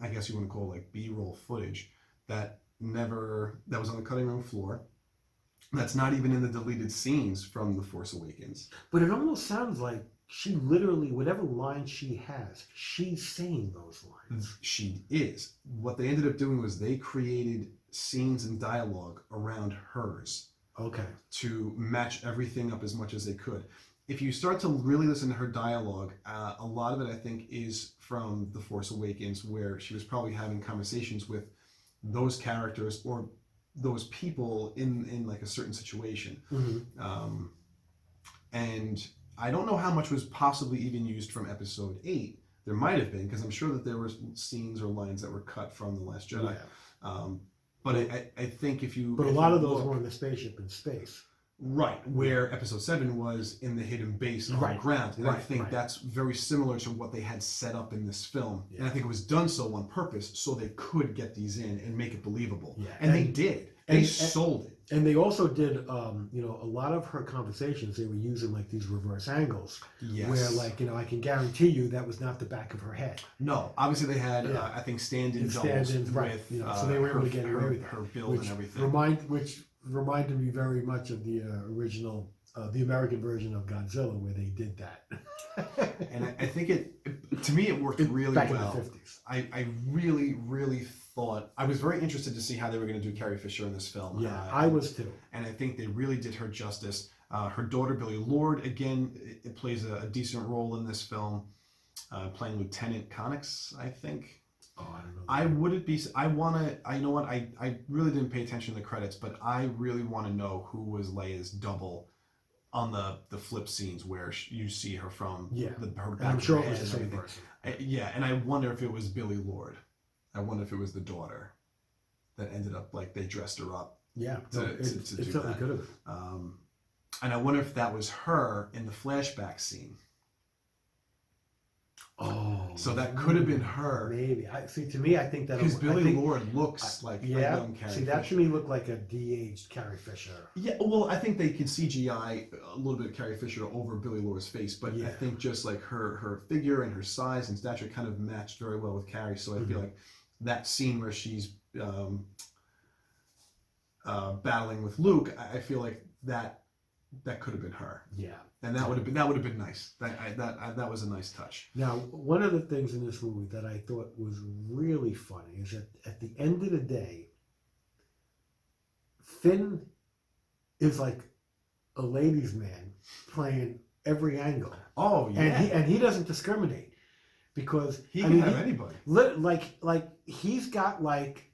I guess you want to call it B-roll footage that was on the cutting room floor. That's not even in the deleted scenes from The Force Awakens. But it almost sounds like she literally, whatever line she has, she's saying those lines. She is. What they ended up doing was they created scenes and dialogue around hers. Okay. To match everything up as much as they could. If you start to really listen to her dialogue, a lot of it, I think, is from The Force Awakens, where she was probably having conversations with those characters or those people in a certain situation. Mm-hmm. And I don't know how much was possibly even used from Episode 8. There might have been, because I'm sure that there were scenes or lines that were cut from The Last Jedi. Yeah. But I think if you... But a lot of those were in the spaceship in space. Right, where Episode 7 was in the hidden base on the ground. And I think that's very similar to what they had set up in this film. Yeah. And I think it was done so on purpose so they could get these in and make it believable. Yeah. And they did. They sold it. And they also did, a lot of her conversations, they were using these reverse angles. Yes. Where I can guarantee you that was not the back of her head. No. Obviously they had, I think, stand-in doubles with, so they were able to get away with her build and everything. Which reminded me very much of the original, the American version of Godzilla, where they did that. And I think to me, it worked really back well. In the 50s. I really, really thought, I was very interested to see how they were going to do Carrie Fisher in this film. Yeah, I was too. And I think they really did her justice. Her daughter, Billie Lourd, again, it plays a decent role in this film, playing Lieutenant Connix, I think. Oh, I don't know. I wouldn't be. You know what? I really didn't pay attention to the credits, but I really want to know who was Leia's double on the flip scenes where you see her from her back. I'm sure of it her was head the same and person. And I wonder if it was Billie Lourd. I wonder if it was the daughter that ended up they dressed her up. Yeah, to do certainly that. could have. And I wonder if that was her in the flashback scene. Oh, So that could have been her. Maybe. To me, I think that Because Billy Lord looks like a young Carrie See, that Fisher. to me looked like a de-aged Carrie Fisher. Yeah, well, I think they can CGI a little bit of Carrie Fisher over Billy Lord's face, but I think just like her figure and her size and stature kind of matched very well with Carrie. So I feel like that scene where she's battling with Luke, I feel like that could have been her. Yeah. And that would have been nice. That was a nice touch. Now, one of the things in this movie that I thought was really funny is that at the end of the day, Finn is like a ladies' man playing every angle. Oh yeah. And he doesn't discriminate because he can have anybody. Like he's got like.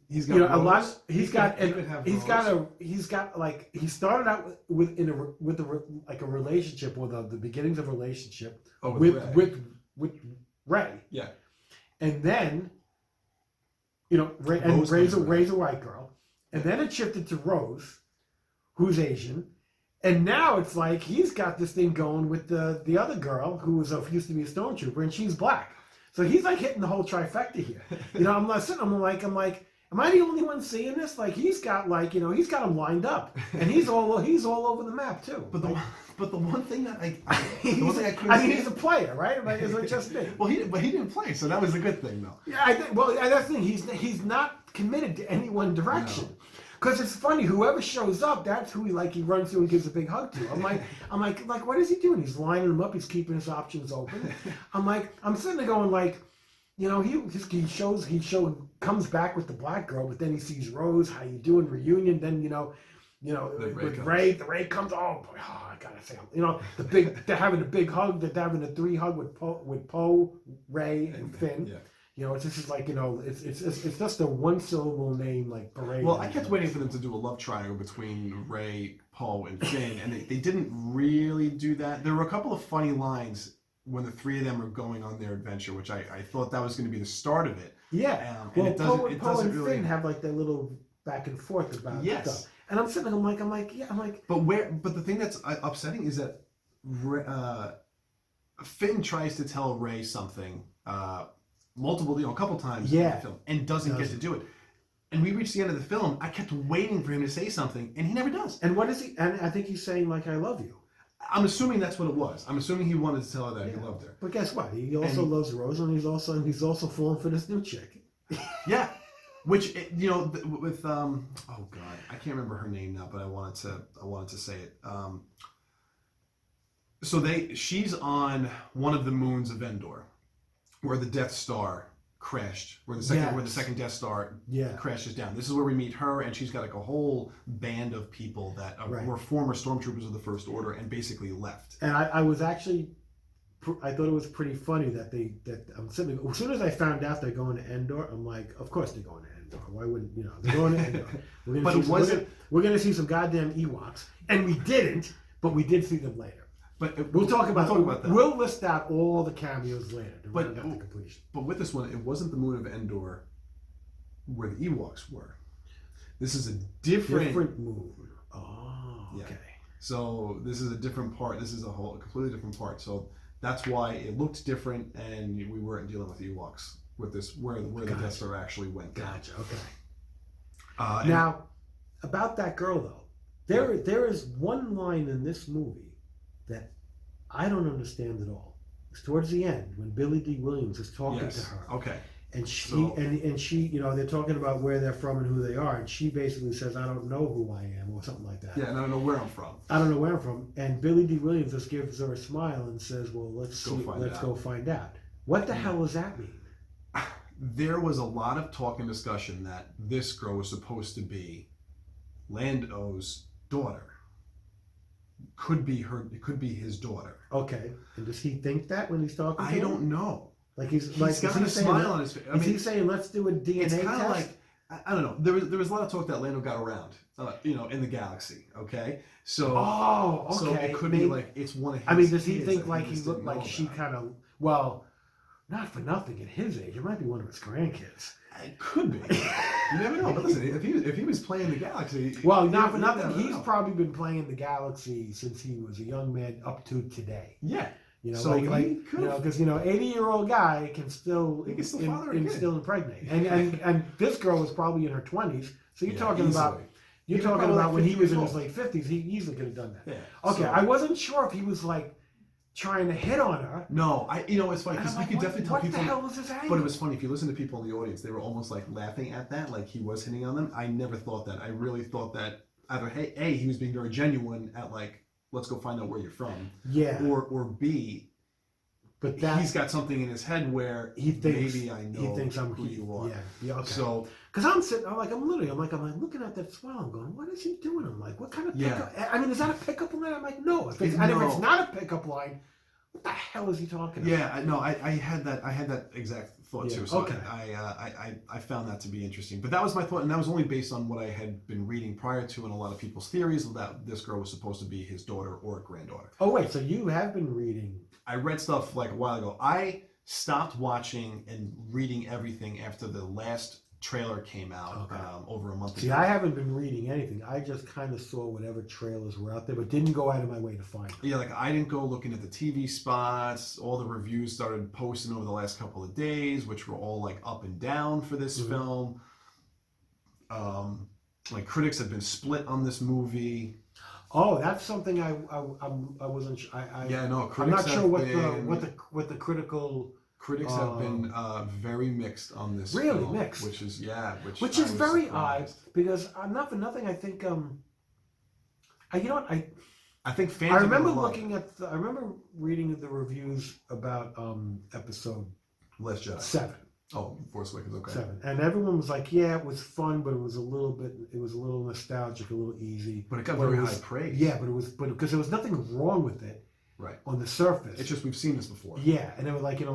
He's got a lot. He started out with a relationship or the beginnings of a relationship with Ray. Yeah. And then, Ray's a white girl, and then it shifted to Rose, who's Asian, and now it's like he's got this thing going with the other girl who used to be a stormtrooper, and she's black. So he's like hitting the whole trifecta here. I'm not sitting. I'm like, am I the only one seeing this? Like he's got he's got them lined up, and he's all over the map too. But the one thing that he's a player, right? Like, is it just me? Well, he didn't play, so that was a good thing, though. Yeah, I think. Well, that's the thing. He's not committed to any one direction. Because it's funny, whoever shows up, that's who he runs to and gives a big hug to. I'm like, what is he doing? He's lining them up. He's keeping his options open. I'm sitting there going he comes back with the black girl, but then he sees Rose. How you doing? Reunion. Then with Ray, the Ray comes. Oh boy, I gotta say, they're having a big hug. They're having a 3 hug with Poe, Ray, and Finn. Yeah. It's just like it's just a one syllable name like parade. Well, I kept waiting for them to do a love triangle between Ray, Poe, and Finn, and they didn't really do that. There were a couple of funny lines when the 3 of them are going on their adventure, which I thought that was going to be the start of it. Yeah. And Poe and really... Finn have like their little back and forth about stuff. And I'm sitting there, I'm like. But the thing that's upsetting is that Finn tries to tell Ray something a couple times in the film, and doesn't get to do it. And we reached the end of the film. I kept waiting for him to say something, and he never does. And what is he? And I think he's saying like, "I love you." I'm assuming that's what it was. I'm assuming he wanted to tell her that he loved her. But guess what? He also loves Rose, and he's also falling for this new chick. Yeah, which with oh god, I can't remember her name now, but I wanted to say it. She's on one of the moons of Endor, where the Death Star crashed, where the second Death Star crashes down. This is where we meet her, and she's got like a whole band of people that were former stormtroopers of the First Order and basically left. And I thought it was pretty funny that I'm sitting. As soon as I found out they're going to Endor, I'm like, of course they're going to Endor. Why wouldn't they're going to Endor? We're going to see some goddamn Ewoks, and we didn't, but we did see them later. But we'll talk about that. We'll list out all the cameos later. But the completion. But with this one, it wasn't the moon of Endor where the Ewoks were. This is a different moon. Oh, okay. Yeah. So this is a different part. This is a completely different part. So that's why it looked different, and we weren't dealing with Ewoks with this where the Death Star actually went down. Gotcha. Okay. Now, about that girl though, there is one line in this movie that I don't understand at all. It's towards the end when Billy D. Williams is talking to her. Okay. And she, they're talking about where they're from and who they are, and she basically says, "I don't know who I am," or something like that. Yeah, and I don't know where I'm from. I don't know where I'm from. And Billy D. Williams just gives her a smile and says, "Well, let's go find out." What the hell does that mean? There was a lot of talk and discussion that this girl was supposed to be Lando's daughter. Could be his daughter. Okay. And does he think that when he's talking to her? I don't know. Like he's got a smile on his face. Is he saying, let's do a DNA test? It's kind of like, I don't know. There was a lot of talk that Lando got around, in the galaxy. Okay. So. Oh, okay. So it could be like it's one of his. I mean, does he think like he looked like she kind of, well, not for nothing at his age, it might be one of his grandkids. It could be. You never know. But listen, if he was playing the galaxy, well, not for nothing, he's probably been playing the galaxy since he was a young man up to today. Yeah. You know, So he you could know, have. because 80-year-old guy can still He can still father a kid. still impregnate, and this girl was probably in her 20s. So you're talking about. You're Even talking probably about like when he 50 was years in his old. late 50s. He easily could have done that. Yeah. Okay, So- I wasn't sure if he was like trying to hit on her. No, it's funny And because I'm you like, could definitely tell what people. the hell was this angle? But it was funny if you listen to people in the audience, they were almost like laughing at that, like he was hitting on them. I never thought that. I really thought that either he was being very genuine at like, let's go find out where you're from. Yeah. Or B, but he's got something in his head where he thinks maybe I know he thinks I'm who you are. Yeah. Okay. So because I'm sitting, I'm looking at that swell. I'm going, what is he doing? I'm like, what kind of pickup? I mean, is that a pickup line? I'm like, no. If it's not a pickup line, what the hell is he talking about? Yeah, no, I had that exact thought too. So okay. I found that to be interesting. But that was my thought, and that was only based on what I had been reading prior to, and a lot of people's theories that this girl was supposed to be his daughter or granddaughter. Oh wait, so you have been reading? I read stuff like a while ago. I stopped watching and reading everything after the last trailer came out over a month ago. See, I haven't been reading anything. I just kind of saw whatever trailers were out there, but didn't go out of my way to find them. Yeah, like I didn't go looking at the TV spots. All the reviews started posting over the last couple of days, which were all like up and down for this film. Like critics have been split on this movie. Oh, that's something I wasn't. Critics I'm not sure what the critical. Critics have been very mixed on this. Really film, mixed, which is which is very odd because not for nothing. I think I think fans. I remember I remember reading the reviews about episode Last Jedi 7. Oh, Force Awakens. Okay. 7, and everyone was like, "Yeah, it was fun, but it was a little nostalgic, a little easy." But it got very high praise. Yeah, but because there was nothing wrong with it. Right. On the surface. It's just we've seen this before. Yeah, and they were like, and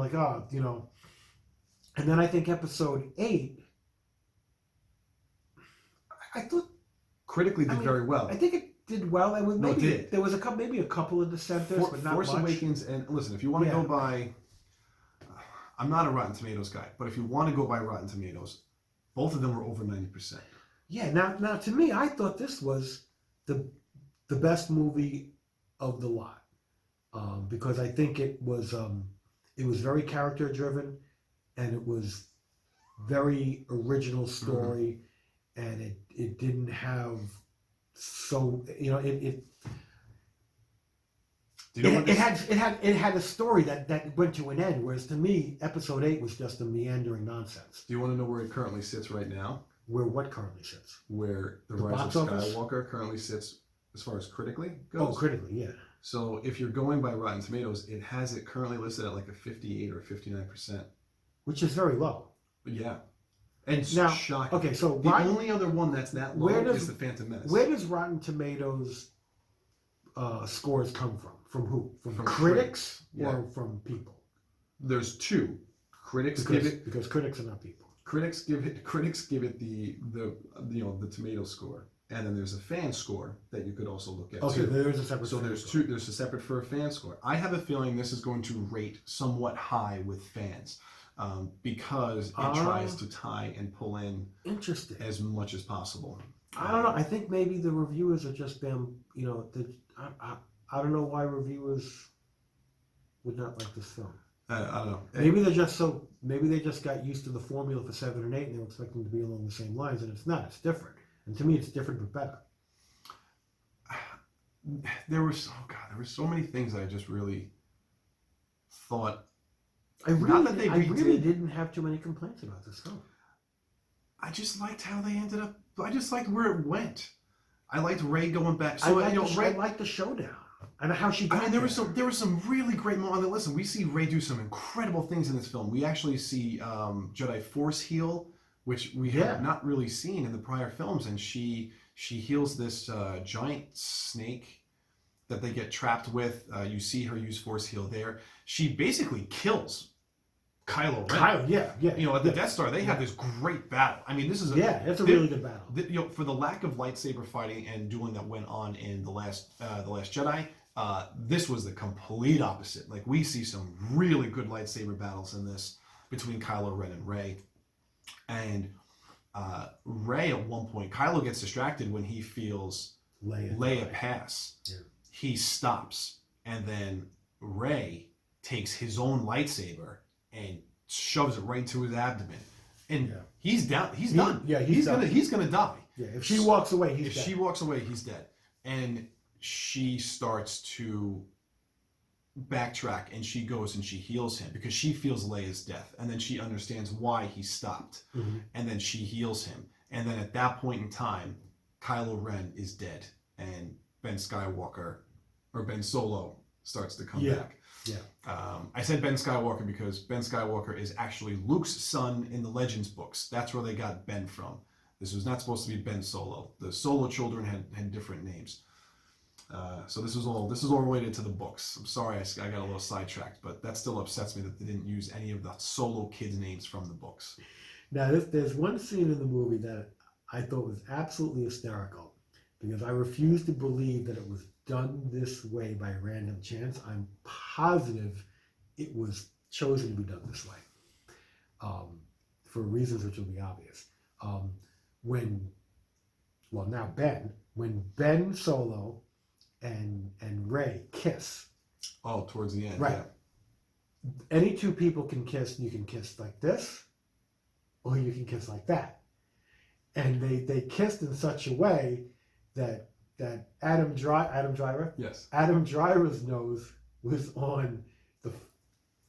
then I think episode 8, I thought critically did very well. I think it did well. It did. There was maybe a couple of dissenters, but not Force much. Awakens, and listen, if you want to go by, I'm not a Rotten Tomatoes guy, but if you want to go by Rotten Tomatoes, both of them were over 90%. Yeah. Now to me, I thought this was the best movie of the lot. Because I think it was very character driven, and it was very original story, and it didn't have it had a story that went to an end, whereas to me episode 8 was just a meandering nonsense. Do you want to know where it currently sits right now? Where what currently sits? Where the Rise of Skywalker currently sits as far as critically goes. Oh, critically, yeah. So if you're going by Rotten Tomatoes, it has it currently listed at like a 58 or 59%. Which is very low. Yeah. And now, shocking. Okay, so the only other one that's that low is The Phantom Menace. Where does Rotten Tomatoes scores come from? From who? From critics or from people? There's two. Critics because critics are not people. Critics give it the tomato score. And then there's a fan score that you could also look at. Okay, too. there's a separate. So there's two. There's a separate for a fan score. I have a feeling this is going to rate somewhat high with fans, because it tries to tie and pull in as much as possible. I don't know. I think maybe the reviewers are just them. I don't know why reviewers would not like this film. I don't know. Maybe they just got used to the formula for 7 and 8, and they were expecting to be along the same lines, and it's not. It's different. And to me, it's different but better. There were so many things I just really thought. I really didn't have too many complaints about this film. I just liked how they ended up. I just liked where it went. I liked Rey going back. So I liked the showdown and how she got there were some really great moments. Listen, we see Rey do some incredible things in this film. We actually see Jedi Force heal, which we have not really seen in the prior films, and she heals this giant snake that they get trapped with. You see her use Force heal there. She basically kills Kylo Ren. At the Death Star, they have this great battle. I mean, this is it's a really good battle. For the lack of lightsaber fighting and dueling that went on in the Last Jedi, this was the complete opposite. Like, we see some really good lightsaber battles in this between Kylo Ren and Rey. And Rey, at one point, Kylo gets distracted when he feels Leia pass. Yeah. He stops, and then Rey takes his own lightsaber and shoves it right into his abdomen, and he's down. He's done. Yeah, he's gonna die. Yeah, if she walks away, he's if dead. she walks away, he's dead. And she starts to backtrack, and she goes and she heals him because she feels Leia's death, and then she understands why he stopped, and then she heals him, and then at that point in time, Kylo Ren is dead, and Ben Solo starts to come back. Yeah. I said Ben Skywalker because Ben Skywalker is actually Luke's son in the Legends books. That's where they got Ben from. This was not supposed to be Ben Solo. The Solo children had different names. So this is all related to the books. I'm sorry I got a little sidetracked, but that still upsets me that they didn't use any of the Solo kids' names from the books. Now there's one scene in the movie that I thought was absolutely hysterical because I refuse to believe that it was done this way by random chance. I'm positive it was chosen to be done this way for reasons which will be obvious. When Ben Solo and Rey kiss. Oh, towards the end. Right. Yeah. Any two people can kiss. You can kiss like this, or you can kiss like that. And they kissed in such a way that Adam Driver. Yes. Adam Driver's nose was on the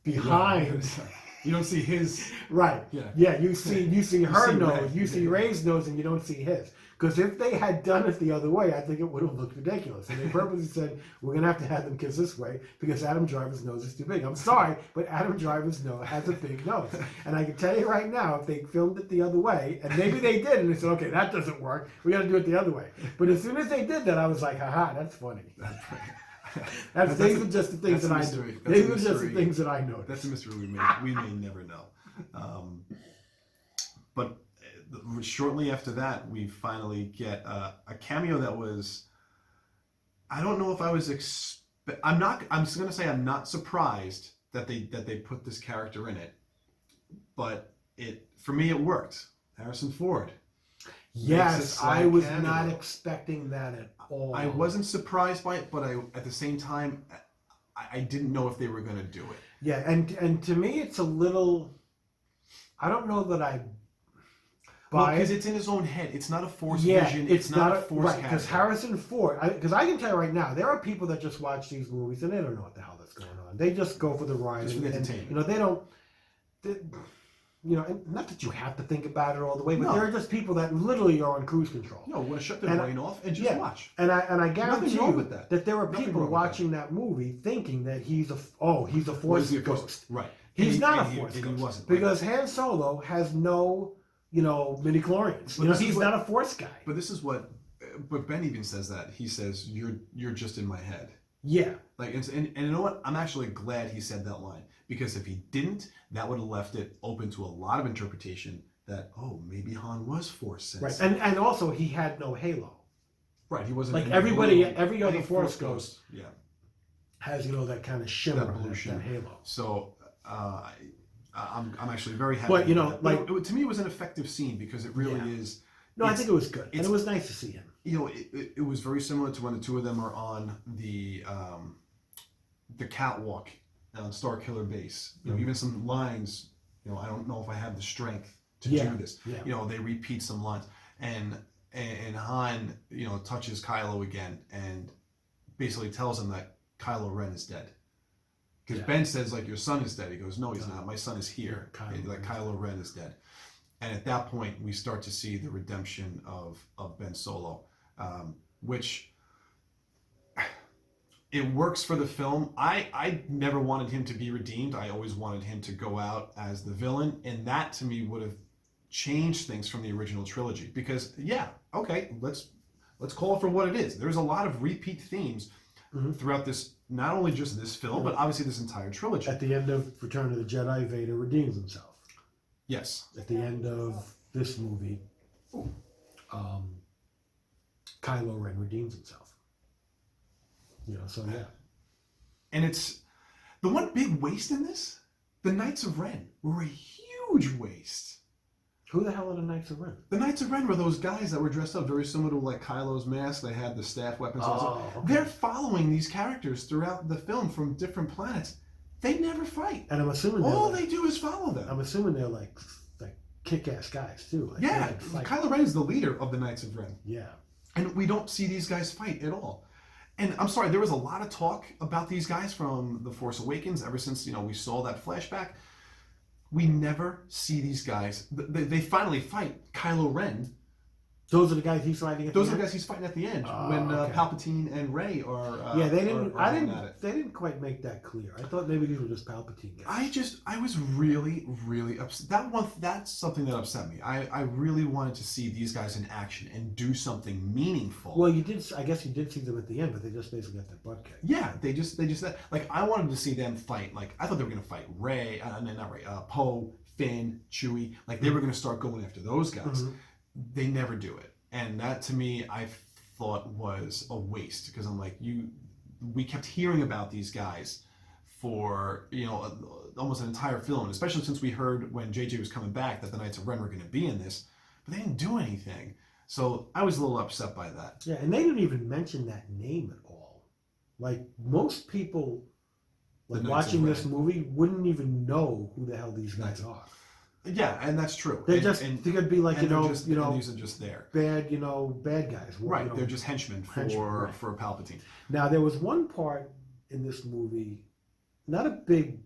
behind. Yeah. You don't see his. Right. Yeah. Yeah. You see her nose. Ray. You see Ray's nose, and you don't see his. Because if they had done it the other way, I think it would have looked ridiculous. And they purposely said, we're going to have them kiss this way because Adam Driver's nose is too big. I'm sorry, but Adam Driver's nose has a big nose. And I can tell you right now, if they filmed it the other way, and maybe they did, and they said, okay, that doesn't work. We got to do it the other way. But as soon as they did that, I was like, haha, that's funny. These are just the things that I know. These are just the things that I know. That's a mystery we may never know. But shortly after that, we finally get a cameo that was. I don't know if I was. I'm just gonna say I'm not surprised that they put this character in it, but for me it worked. Harrison Ford. Yes, I was not expecting that at all. I wasn't surprised by it, but at the same time, I didn't know if they were going to do it. Yeah, and to me, it's a little. I don't know that I buy because it. it's in his own head. It's not a Force vision. It's not a Force character. Because Harrison Ford. Because I can tell you right now, there are people that just watch these movies and they don't know what the hell that's going on. They just go for the ride. Just for the entertainment. You know, they don't. And not that you have to think about it all the way, but there are just people that literally are on cruise control. No, want to shut their brain off and just watch. And I guarantee you that there are people watching that movie thinking that he's a Force ghost. Right. He's not a Force ghost. He wasn't. Because Han Solo has no, midi-chlorians. He's not a Force guy. But this is but Ben even says that. He says, you're just in my head. Yeah. And you know what? I'm actually glad he said that line. Because if he didn't, that would have left it open to a lot of interpretation that, maybe Han was Force sensed. Right. And also, he had no halo. Right. He wasn't like every other Force ghost has, that kind of shimmer, that halo. So I'm actually very happy. But, to me, it was an effective scene because it really is. No, I think it was good. And it was nice to see him. It was very similar to when the two of them are on the catwalk on Star Killer Base. Even some lines, I don't know if I have the strength to do this. Yeah. They repeat some lines. And Han, touches Kylo again and basically tells him that Kylo Ren is dead. Because Ben says, your son is dead. He goes, no, he's not. My son is here. Kylo Ren is dead. And at that point, we start to see the redemption of Ben Solo, which it works for the film. I never wanted him to be redeemed. I always wanted him to go out as the villain, and that to me would have changed things from the original trilogy. Because let's call it for what it is. There's a lot of repeat themes throughout this, not only just this film, but obviously this entire trilogy. At the end of Return of the Jedi, Vader redeems himself. Yes. At the end of this movie, Kylo Ren redeems himself. And it's the one big waste in this. The Knights of Ren were a huge waste. Who the hell are the Knights of Ren? The Knights of Ren were those guys that were dressed up very similar to Kylo's mask. They had the staff weapons. Okay. They're following these characters throughout the film from different planets. They never fight. And I'm assuming all like, they do is follow them. I'm assuming they're like kick-ass guys too. Like, yeah, Kylo Ren is the leader of the Knights of Ren. Yeah. And we don't see these guys fight at all. And I'm sorry, there was a lot of talk about these guys from The Force Awakens ever since, we saw that flashback. We never see these guys. They finally fight Kylo Ren. Those are the guys he's fighting at the end? Those are the guys he's fighting at the end when Palpatine and Rey are. Yeah, they didn't quite make that clear. I thought maybe these were just Palpatine guys. I was really, really upset. That's something that upset me. I really wanted to see these guys in action and do something meaningful. Well, I guess you did see them at the end, but they just basically got their butt kicked. Yeah, they just like I wanted to see them fight. Like I thought they were gonna fight Rey, not Rey, Poe, Finn, Chewie. Like they were gonna start going after those guys. Mm-hmm. They never do it, and that to me I thought was a waste because I'm like we kept hearing about these guys for almost an entire film, especially since we heard when JJ was coming back that the Knights of Ren were going to be in this, but they didn't do anything. So I was a little upset by that. Yeah, and they didn't even mention that name at all. Like most people watching this movie wouldn't even know who the hell these guys are. Yeah, and that's true. They could be like these are just there bad guys. Right, they're just henchmen for Palpatine. Now there was one part in this movie, not a big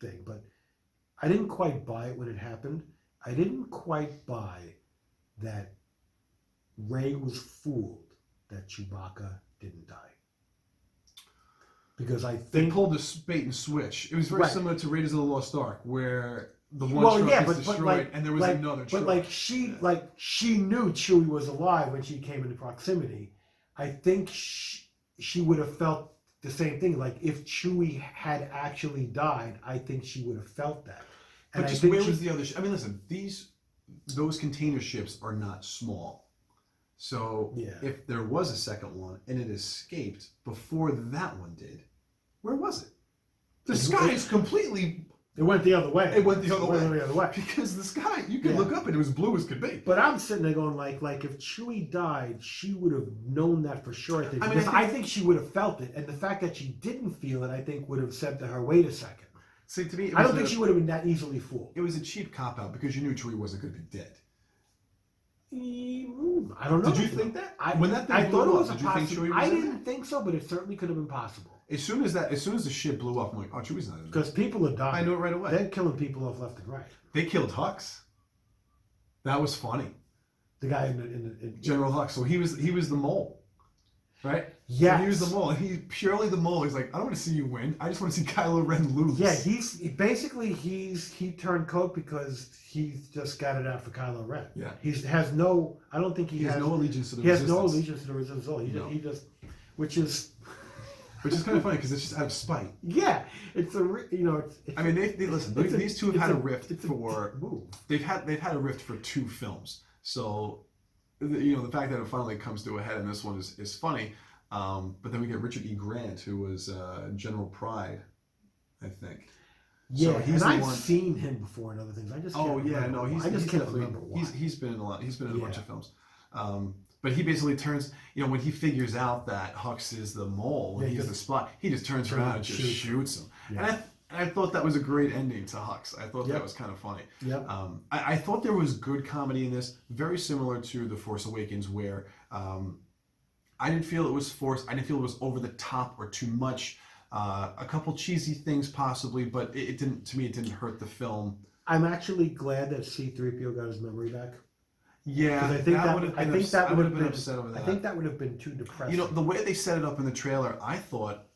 thing, but I didn't quite buy it when it happened. I didn't quite buy that Rey was fooled that Chewbacca didn't die. Because I think they pulled a bait and switch. It was very similar to Raiders of the Lost Ark, where the one truck is destroyed and there was another truck. But she knew Chewie was alive when she came into proximity. I think she would have felt the same thing. Like if Chewie had actually died, I think she would have felt that. And but where was the other ship? I mean, listen, those container ships are not small. So if there was a second one and it escaped before that one did, where was it? The sky is completely... It went the other way. It went the other way. Because the sky, you could look up and it was blue as could be. But I'm sitting there going like if Chewie died, she would have known that for sure. I think she would have felt it. And the fact that she didn't feel it, I think would have said to her, wait a second. See, to me, I don't think she would have been that easily fooled. It was a cheap cop-out because you knew Chewie wasn't going to be dead. I don't know. Did you think that? When that thing blew up, did you think Chewie was I didn't think so, but it certainly could have been possible. As soon as the ship blew up, I'm like, oh, Chewie's not in there. Because people are dying. I knew it right away. They're killing people off left and right. They killed Hux. That was funny. The guy in General Hux. So he was the mole, right? Yeah. So he was the mole. He purely the mole. He's like, I don't want to see you win. I just want to see Kylo Ren lose. Yeah, he turned coat because he just got it out for Kylo Ren. Yeah. He has no. I don't think he has no allegiance to the resistance. He has no allegiance to the resistance at all. He just, which is kind of funny because it's just out of spite. Yeah, it's I mean, they listen. These two have had a rift for. They've had a rift for 2 films. So, the fact that it finally comes to a head in this one is funny. But then we get Richard E. Grant, who was General Pride, I think. Yeah, so I've seen him before in other things. I just can't remember. I just can't remember why. He's been in a lot. He's been in a bunch of films. But he basically turns, when he figures out that Hux is the mole and he's the spy, he just turns around and just shoots him. Yeah. And I thought that was a great ending to Hux. I thought that was kind of funny. Yep. I thought there was good comedy in this, very similar to The Force Awakens, where I didn't feel it was forced. I didn't feel it was over the top or too much. A couple cheesy things possibly, but it didn't. To me, it didn't hurt the film. I'm actually glad that C-3PO got his memory back. Yeah, I think that would have been upset over that. I think that would have been too depressing. The way they set it up in the trailer, I thought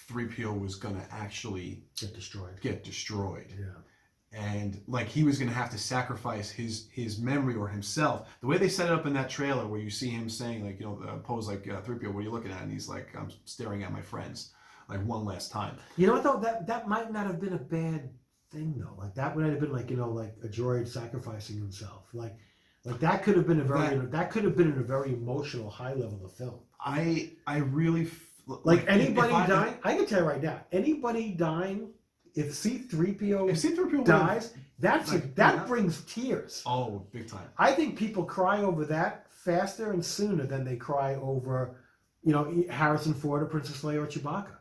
3PO was going to actually get destroyed. Yeah. And like he was going to have to sacrifice his memory or himself. The way they set it up in that trailer, where you see him saying like, pose like 3PO, what are you looking at? And he's like, I'm staring at my friends, like one last time. I thought that might not have been a bad thing though. Like that would have been like like a droid sacrificing himself. Like that could have been a very emotional high level of film. I really anybody dying. I can tell you right now, anybody dying. If C-3PO dies, that brings tears. Oh, big time. I think people cry over that faster and sooner than they cry over, Harrison Ford or Princess Leia or Chewbacca.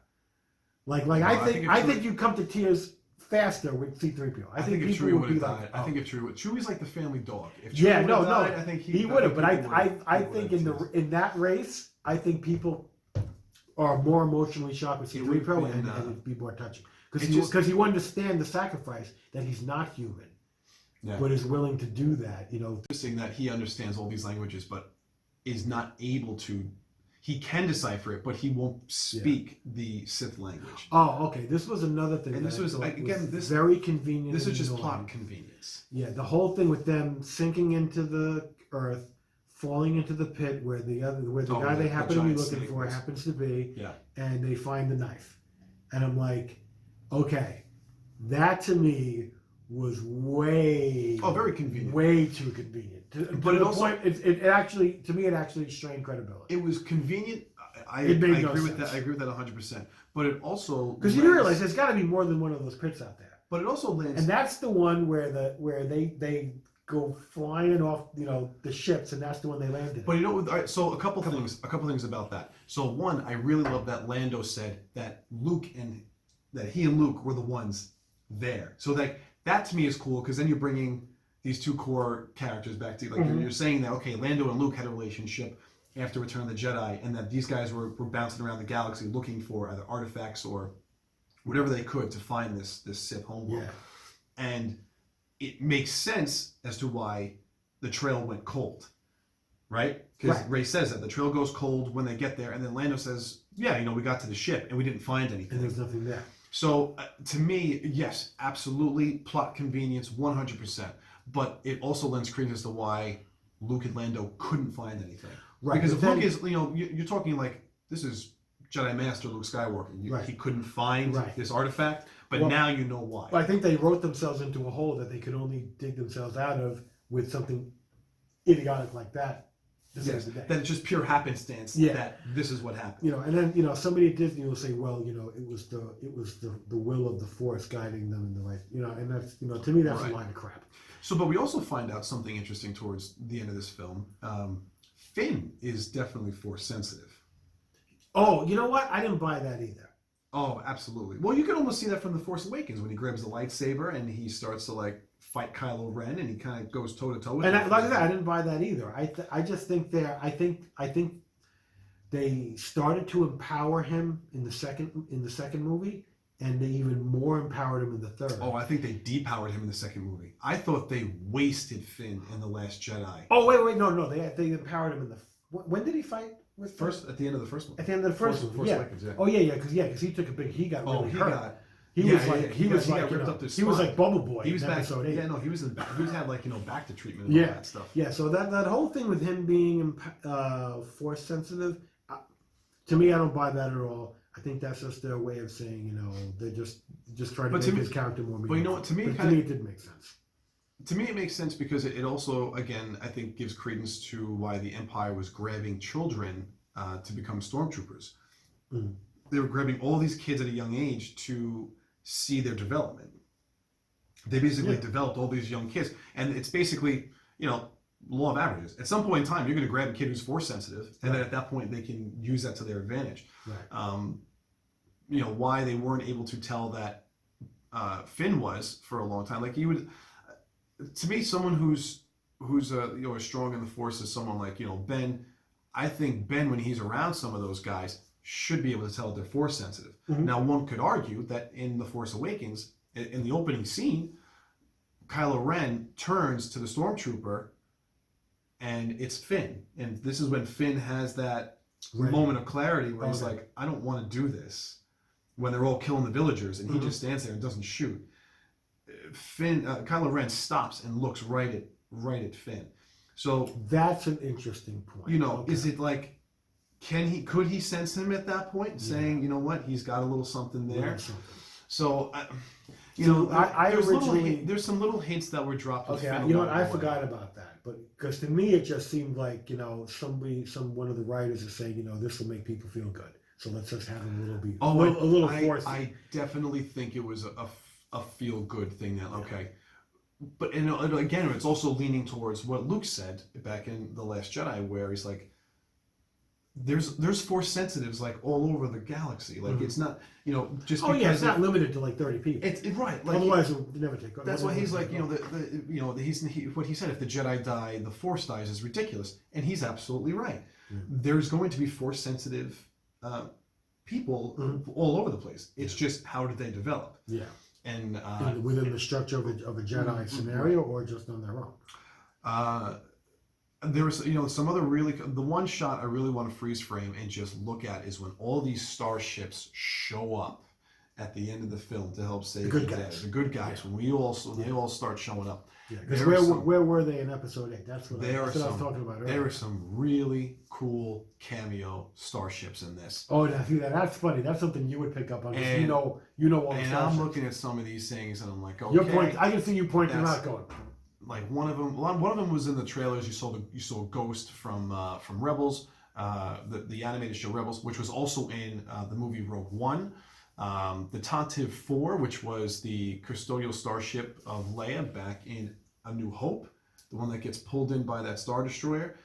Like No, I think you come to tears faster with C-3PO. I think if people Chewie would would be have like, died, oh. I think if Chewie's like the family dog. If Chewie Yeah, would no, have died, no, I think he would have. But I people think would've tears. in that race, I think people are more emotionally shocked with It would've C-3PO, been, and it'd be more touching it just- because you understand the sacrifice that he's not human, Yeah. but is willing to do that. You know, Interesting that he understands all these languages, but is not able to. He can decipher it, but he won't speak the Sith language. Oh, okay. This was another thing. And that this I was, thought again, this very convenient. This and is just annoying. plot convenience. Yeah, the whole thing with them sinking into the earth, falling into the pit where the guy they happen to be looking for happens to be, Yeah. and they find the knife, and I'm like, okay, that to me was very convenient. way too convenient. But it also- point, it actually to me it actually strained credibility. It was convenient. I It made no agree with sense. that. I agree with that 100%. But it also Because you do realize there's got to be more than one of those pits out there. But it also lands. And that's the one where they go flying off, the ships, and that's the one they landed. But all right, so a couple things about that. So one, I really love that Lando said that he and Luke were the ones there. So that to me is cool because then you're bringing these two core characters back to you're saying that okay, Lando and Luke had a relationship after Return of the Jedi, and that these guys were bouncing around the galaxy looking for either artifacts or whatever they could to find this Sith homeworld. Yeah. And it makes sense as to why the trail went cold, right? Because Rey says that the trail goes cold when they get there, and then Lando says, "Yeah, we got to the ship and we didn't find anything, and there's nothing there." So to me, yes, absolutely, plot convenience, 100%. But it also lends credence to why Luke and Lando couldn't find anything, Right? Because if Luke is, you're talking like this is Jedi Master Luke Skywalker. He couldn't find this artifact, but now you know why. I think they wrote themselves into a hole that they could only dig themselves out of with something idiotic like that. Yes, that it's just pure happenstance that this is what happened. And then somebody at Disney will say, well, it was the will of the Force guiding them in the right, and that's to me that's a line of crap. So, but we also find out something interesting towards the end of this film. Finn is definitely Force sensitive. Oh, you know what? I didn't buy that either. Oh, absolutely. Well, you can almost see that from The Force Awakens when he grabs the lightsaber and he starts to fight Kylo Ren and he kind of goes toe to toe with him. And like I said, I didn't buy that either. I just think I think they started to empower him in the second movie, and they even more empowered him in the third. Oh, I think they depowered him in the second movie. I thought they wasted Finn in The Last Jedi. Oh wait, no, they empowered him in the. When did he fight? First, at the end of the first one. At the end of the first one, yeah. Awakens, yeah. Oh yeah, because he took a big. He got really hurt. He was like Bubble Boy. He was in back. episode 8. Yeah, no, he was had back to treatment and all that stuff. Yeah, so that whole thing with him being Force sensitive, to me, I don't buy that at all. I think that's just their way of saying, they're just trying to make his character more meaningful. But you know what? To me, it did make sense. To me, it makes sense because it also, again, I think gives credence to why the Empire was grabbing children to become stormtroopers. Mm. They were grabbing all these kids at a young age to see their development. They basically developed all these young kids, and it's basically, law of averages. At some point in time, you're going to grab a kid who's Force sensitive, and then at that point, they can use that to their advantage. Right. Why they weren't able to tell that Finn was for a long time. Like you would, to me, someone who's strong in the Force is someone like Ben. I think Ben, when he's around some of those guys, should be able to tell they're Force sensitive. Mm-hmm. Now, one could argue that in The Force Awakens, in the opening scene, Kylo Ren turns to the stormtrooper, and it's Finn. And this is when Finn has that moment of clarity where he's like, I don't want to do this. When they're all killing the villagers, and he just stands there and doesn't shoot. Kylo Ren stops and looks right at Finn. So that's an interesting point. Is it like, could he sense him at that point, saying, you know what, he's got a little something there. So, there's some little hints that were dropped. Okay, I forgot about that, but because to me it just seemed like one of the writers is saying, this will make people feel good, so let's just have a little bit, a little force. I definitely think it was a feel good thing. That okay. But again, it's also leaning towards what Luke said back in The Last Jedi, where he's like, there's Force sensitives like all over the galaxy. Like it's not, just Oh because yeah, it's not limited to like 30 people. it's right. Like Otherwise, it would never take. that's why he's like, what he said. If the Jedi die, the Force dies is ridiculous, and he's absolutely right. There's going to be Force sensitive people all over the place. It's just how did they develop? Yeah. And within the structure of a Jedi scenario, or just on their own. There was, some other the one shot I really want to freeze frame and just look at is when all these starships show up at the end of the film to help save the day. The good guys. When they all start showing up. Yeah, because where were they in Episode 8? That's what I was talking about earlier. There were some really cool cameo starships in this. Oh, that's funny. That's something you would pick up on. And, you know all the starships. And I'm looking at some of these things and I'm like, okay. I can see you pointing them out going. Like one of them was in the trailers. You saw Ghost from Rebels, the animated show Rebels, which was also in the movie Rogue One. The Tantive 4, which was the custodial starship of Leia back in A New Hope, the one that gets pulled in by that Star Destroyer.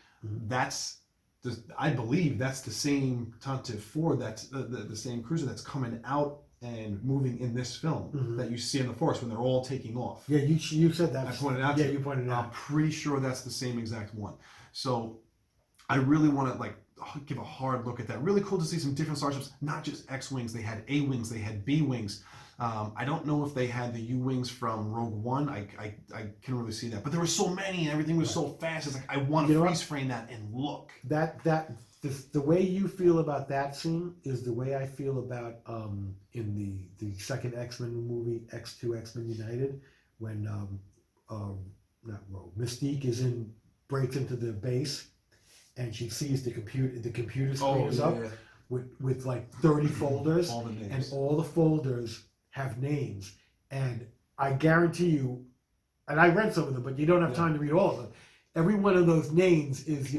I believe that's the same Tantive 4. That's the same cruiser that's coming out and moving in this film that you see in the Force when they're all taking off. Yeah, you said that. I pointed out. Yeah, you pointed it out. I'm pretty sure that's the same exact one. So I really want to give a hard look at that. Really cool to see some different starships, not just X-wings. They had A-wings, they had B-wings. I don't know if they had the U-wings from Rogue One. I couldn't really see that, but there were so many and everything was so fast. It's like I want to freeze frame that and look. The way you feel about that scene is the way I feel about in the second X-Men movie, X2 X-Men United, when not Rogue, Mystique breaks into the base and she sees the computer screen is up with like 30 folders, all the names. and all the folders have names, and I guarantee you, and I read some of them, but you don't have time to read all of them. Every one of those names is,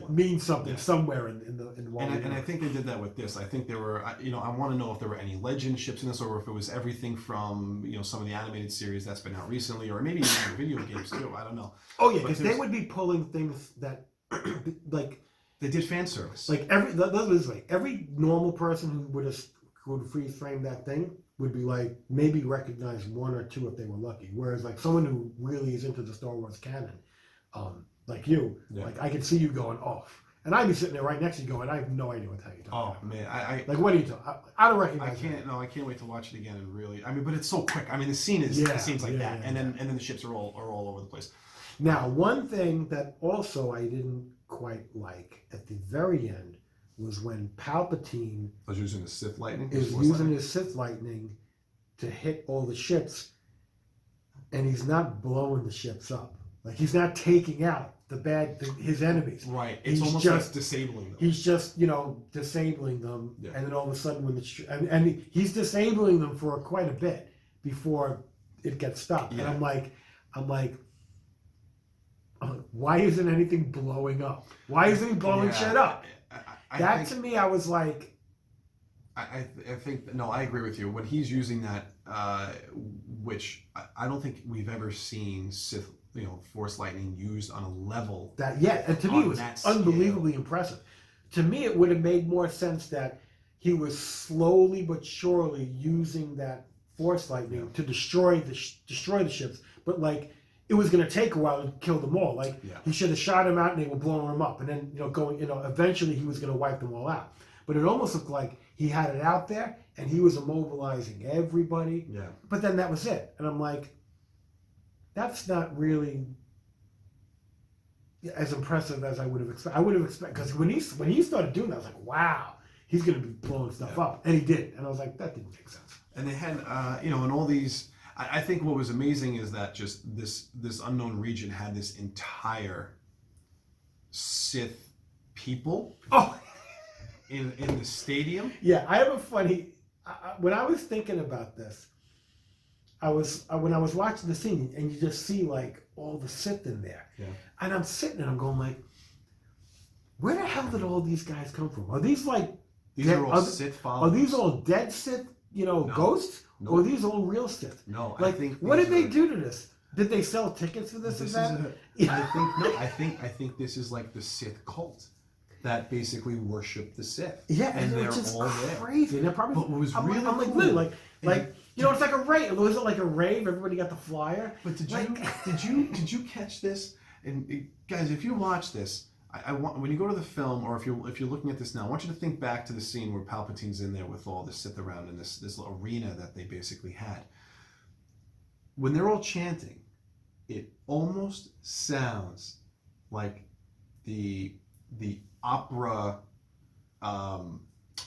means something somewhere in the world. And I think they did that with this. I think there were, I want to know if there were any legend ships in this, or if it was everything from, some of the animated series that's been out recently, or maybe even the video games too. I don't know. Oh yeah, because they would be pulling things that, like they did fan service. Like every normal person who would freeze frame that thing would be like maybe recognize one or two if they were lucky. Whereas like someone who really is into the Star Wars canon. Like you, like I could see you going off, and I'd be sitting there right next to you going, I have no idea what the hell you're talking about. Oh man, I like what are you talking? I don't recognize. I can't wait to watch it again and really. I mean, but it's so quick. I mean, the scene is it seems like that, and then the ships are all over the place. Now, one thing that also I didn't quite like at the very end was when Palpatine was using the Sith lightning. His Sith lightning to hit all the ships, and he's not blowing the ships up. Like he's not taking out his enemies. Right. It's almost just like disabling them. He's just disabling them, and then all of a sudden when and he's disabling them for quite a bit before it gets stopped. Yeah. And I'm like, why isn't anything blowing up? Why isn't he blowing shit up? To me, I was like, I think no, I agree with you. When he's using that, which I don't think we've ever seen Sith. Force lightning used on a level that and to me it was unbelievably impressive. To me, it would have made more sense that he was slowly but surely using that Force lightning to destroy the ships, but like it was going to take a while to kill them all. Like he should have shot him out and they were blowing him up, and then eventually he was going to wipe them all out. But it almost looked like he had it out there and he was immobilizing everybody. Yeah. But then that was it, and I'm like, that's not really as impressive as I would have expected. I would have expected, because when he started doing that, I was like, wow, he's going to be blowing stuff up, and he did, and I was like, that didn't make sense. And they had, in all these. I think what was amazing is that just this unknown region had this entire Sith people in the stadium. Yeah, I have a funny. When I was thinking about this. When I was watching the scene, and you just see like all the Sith in there, and I'm sitting and I'm going like, where the hell did all these guys come from? Are these like are all Sith followers? Are these all dead Sith, ghosts? No. Or are these all real Sith? No, like, I think. What did they do to this? Did they sell tickets for this and that? I think this is like the Sith cult. that basically worship the Sith. Yeah, and they're it's just all there. crazy. And they're probably. But what was I'm really like, cool, really, like you know, it's like a rave. Was it like a rave? Everybody got the flyer. But did like, you catch this? And guys, if you watch this, I want, when you go to the film, or if you're looking at this now, I want you to think back to the scene where Palpatine's in there with all the Sith around in this little arena that they basically had. When they're all chanting, it almost sounds like the opera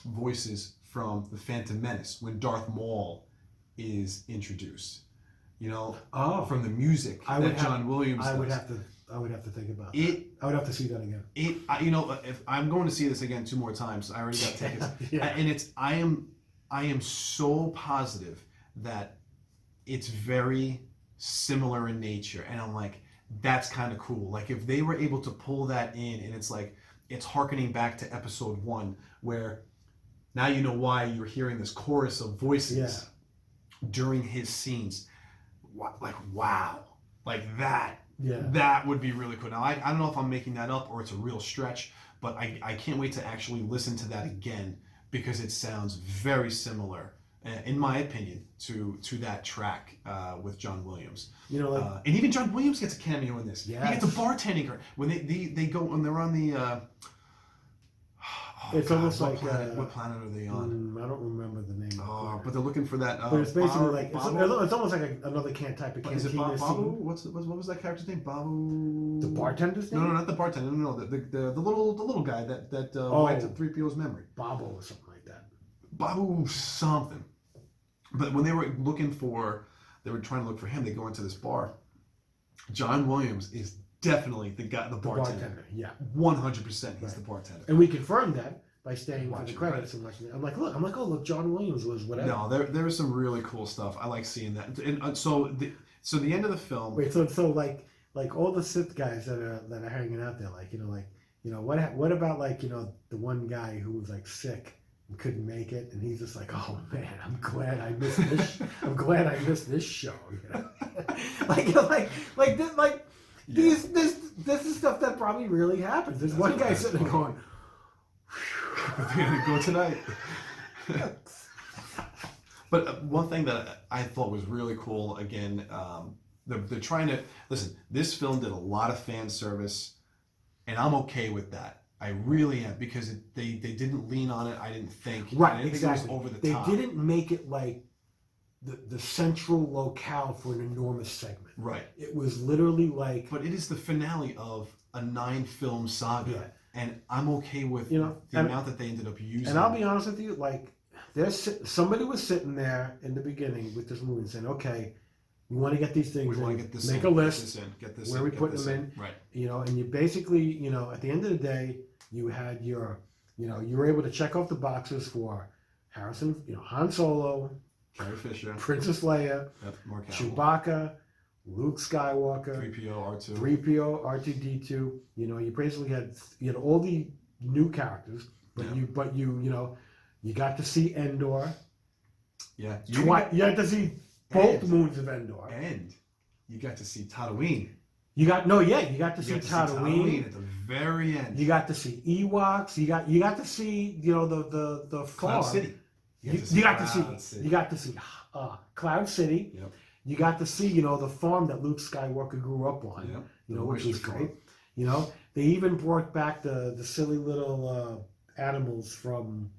voices from the Phantom Menace when Darth Maul is introduced. You know, from the music that John Williams does. I would have to think about it. That. I would have to see that again. You know, if I'm going to see this again 2 more times, I already got tickets. Yeah. And I am so positive that it's very similar in nature, and I'm like, that's kind of cool. Like if they were able to pull that in, and it's harkening back to episode 1, where now you know why you're hearing this chorus of voices during his scenes. Like wow, like that. Yeah. That would be really cool. Now I don't know if I'm making that up or it's a real stretch, but I can't wait to actually listen to that again, because it sounds very similar, in my opinion, to that track with John Williams. You know, like, and even John Williams gets a cameo in this. Yes. He gets a bartending when they go when they're on the. It's almost like what planet are they on? I don't remember the name. But they're looking for that. But it's basically like it's almost like another type of cantina. Is it Babu? What was that character's name? Babu. The bartender's name? No, not the bartender. No, the little guy that wiped up 3PO's memory. Babu or something like that. Babu something. But when they were trying to look for him. They go into this bar. John Williams is definitely the bartender. Yeah, 100%. He's the bartender. And we confirmed that by staying for the credits and watching it. I'm like, look, John Williams was whatever. No, there is some really cool stuff. I like seeing that. And so the end of the film. Wait, so like all the Sith guys that are hanging out there, what about like the one guy who was like sick and couldn't make it, and he's just like, oh man, I'm glad I missed this. I'm glad I missed this show. This is stuff that probably really happens. There's one guy sitting there going, we're gonna go tonight. But one thing that I thought was really cool, again, they're trying to listen. This film did a lot of fan service, and I'm okay with that. I really am, because they didn't lean on it. I didn't think. Right, I didn't exactly. think it was over the they top. They didn't make it like the central locale for an enormous segment. Right. It was literally like. But it is the finale of a 9-film saga. Yeah. And I'm okay with the amount that they ended up using. And I'll be honest with you, like, somebody was sitting there in the beginning with this movie and saying, okay, we want to get these things in, make a list, get this where we put them in. Right. And you basically, at the end of the day, you had you were able to check off the boxes for Harrison, Han Solo, Carrie Fisher, Princess Leia, Chewbacca, Luke Skywalker, 3PO, R2D2. You basically had all the new characters, but you got to see Endor. Yeah, you got to see both moons of Endor, and you got to see Tatooine. You got to see Tatooine at the very end. You got to see Ewoks. You got to see the Cloud City. You got to see Cloud City. Yep. You got to see, the farm that Luke Skywalker grew up on, which was great. They even brought back the silly little animals from.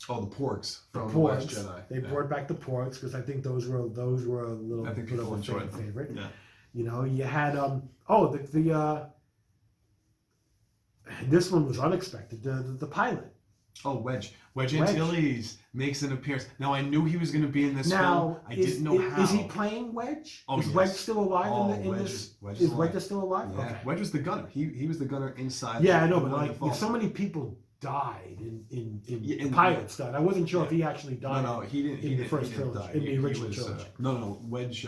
Oh, the porgs from the The Last Jedi. They brought back the porgs because I think those were a little I think bit of people a enjoyed fan favorite. Yeah. You had this one was unexpected. The pilot. Oh, Wedge Antilles makes an appearance. Now I knew he was going to be in this film. I didn't know how. Is he playing Wedge? Oh, is yes. Wedge still alive in this? Is Wedge still alive? Yeah. Okay. Wedge was the gunner. He was the gunner inside. Yeah, I know, but so many people died in pilots died. I wasn't sure if he actually died. No, he didn't. In the first trilogy, die. in the original trilogy. No. Wedge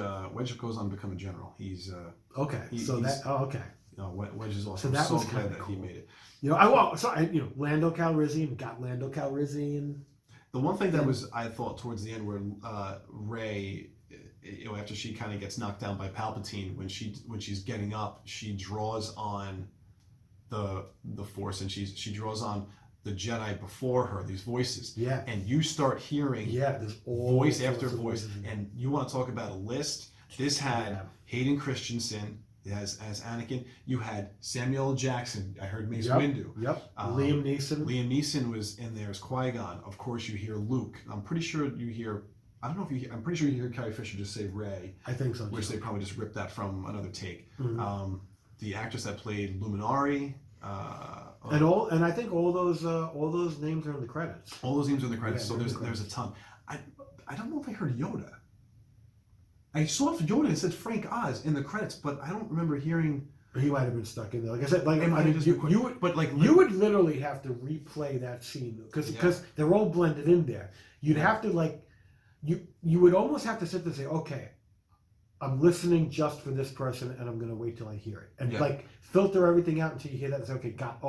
goes on to become a general. He's okay. Okay. No, Wedge is awesome. So that was glad that cool. he made it. Lando Calrissian got Lando Calrissian. The one thing that was, I thought, towards the end, where Rey, after she kind of gets knocked down by Palpatine, when she's getting up, she draws on the Force, and she draws on the Jedi before her, these voices. Yeah. And you start hearing there's all voice sorts after of voice. voices. And you want to talk about a list? This had Hayden Christensen as Anakin. You had Samuel L. Jackson. I heard Mace Windu. Liam Neeson. Liam Neeson was in there as Qui-Gon. Of course, you hear Luke. I'm pretty sure you hear. I don't know if you. I'm pretty sure you hear Carrie Fisher just say Rey. I think so. Which they probably just ripped that from another take. Mm-hmm. The actress that played Luminari. And I think all those names are in the credits. All those names are in the credits. Yeah, So there's a ton. I don't know if I heard Yoda. I saw Yoda and said Frank Oz in the credits, but I don't remember hearing. He might have been stuck in there. Like I said, you would literally have to replay that scene because they're all blended in there. You'd have to you would almost have to sit there and say, okay, I'm listening just for this person, and I'm going to wait till I hear it, and filter everything out until you hear that and say, okay, got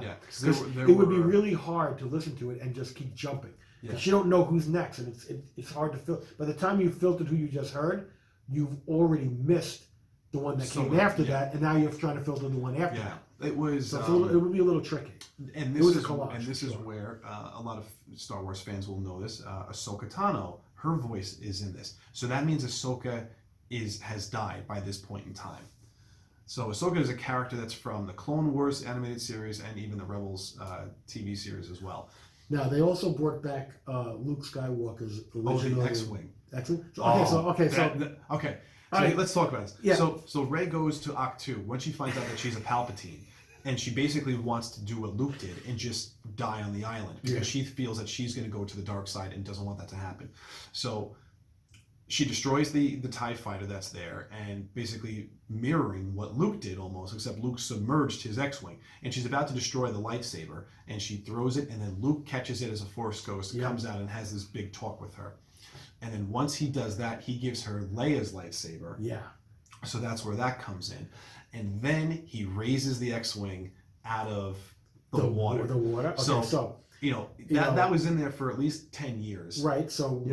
it. Because it would be really hard to listen to it and just keep jumping. Because you don't know who's next, and it's hard to filter. By the time you filtered who you just heard, you've already missed the one that came after that, and now you're trying to filter the one after that. It was. So it would be a little tricky. And this is where a lot of Star Wars fans will know this. Ahsoka Tano, her voice is in this, so that means Ahsoka has died by this point in time. So Ahsoka is a character that's from the Clone Wars animated series and even the Rebels TV series as well. Now they also brought back Luke Skywalker's original the X-wing. X-wing. Okay. So let's talk about this. Yeah. So Rey goes to Ahch-To when she finds out that she's a Palpatine, and she basically wants to do what Luke did and just die on the island because she feels that she's going to go to the dark side and doesn't want that to happen. So she destroys the TIE fighter that's there, and basically mirroring what Luke did almost, except Luke submerged his X-Wing. And she's about to destroy the lightsaber, and she throws it, and then Luke catches it as a Force ghost, comes out and has this big talk with her. And then once he does that, he gives her Leia's lightsaber. Yeah. So that's where that comes in. And then he raises the X-Wing out of the water. The water? Okay, so that was in there for at least 10 years. Right. So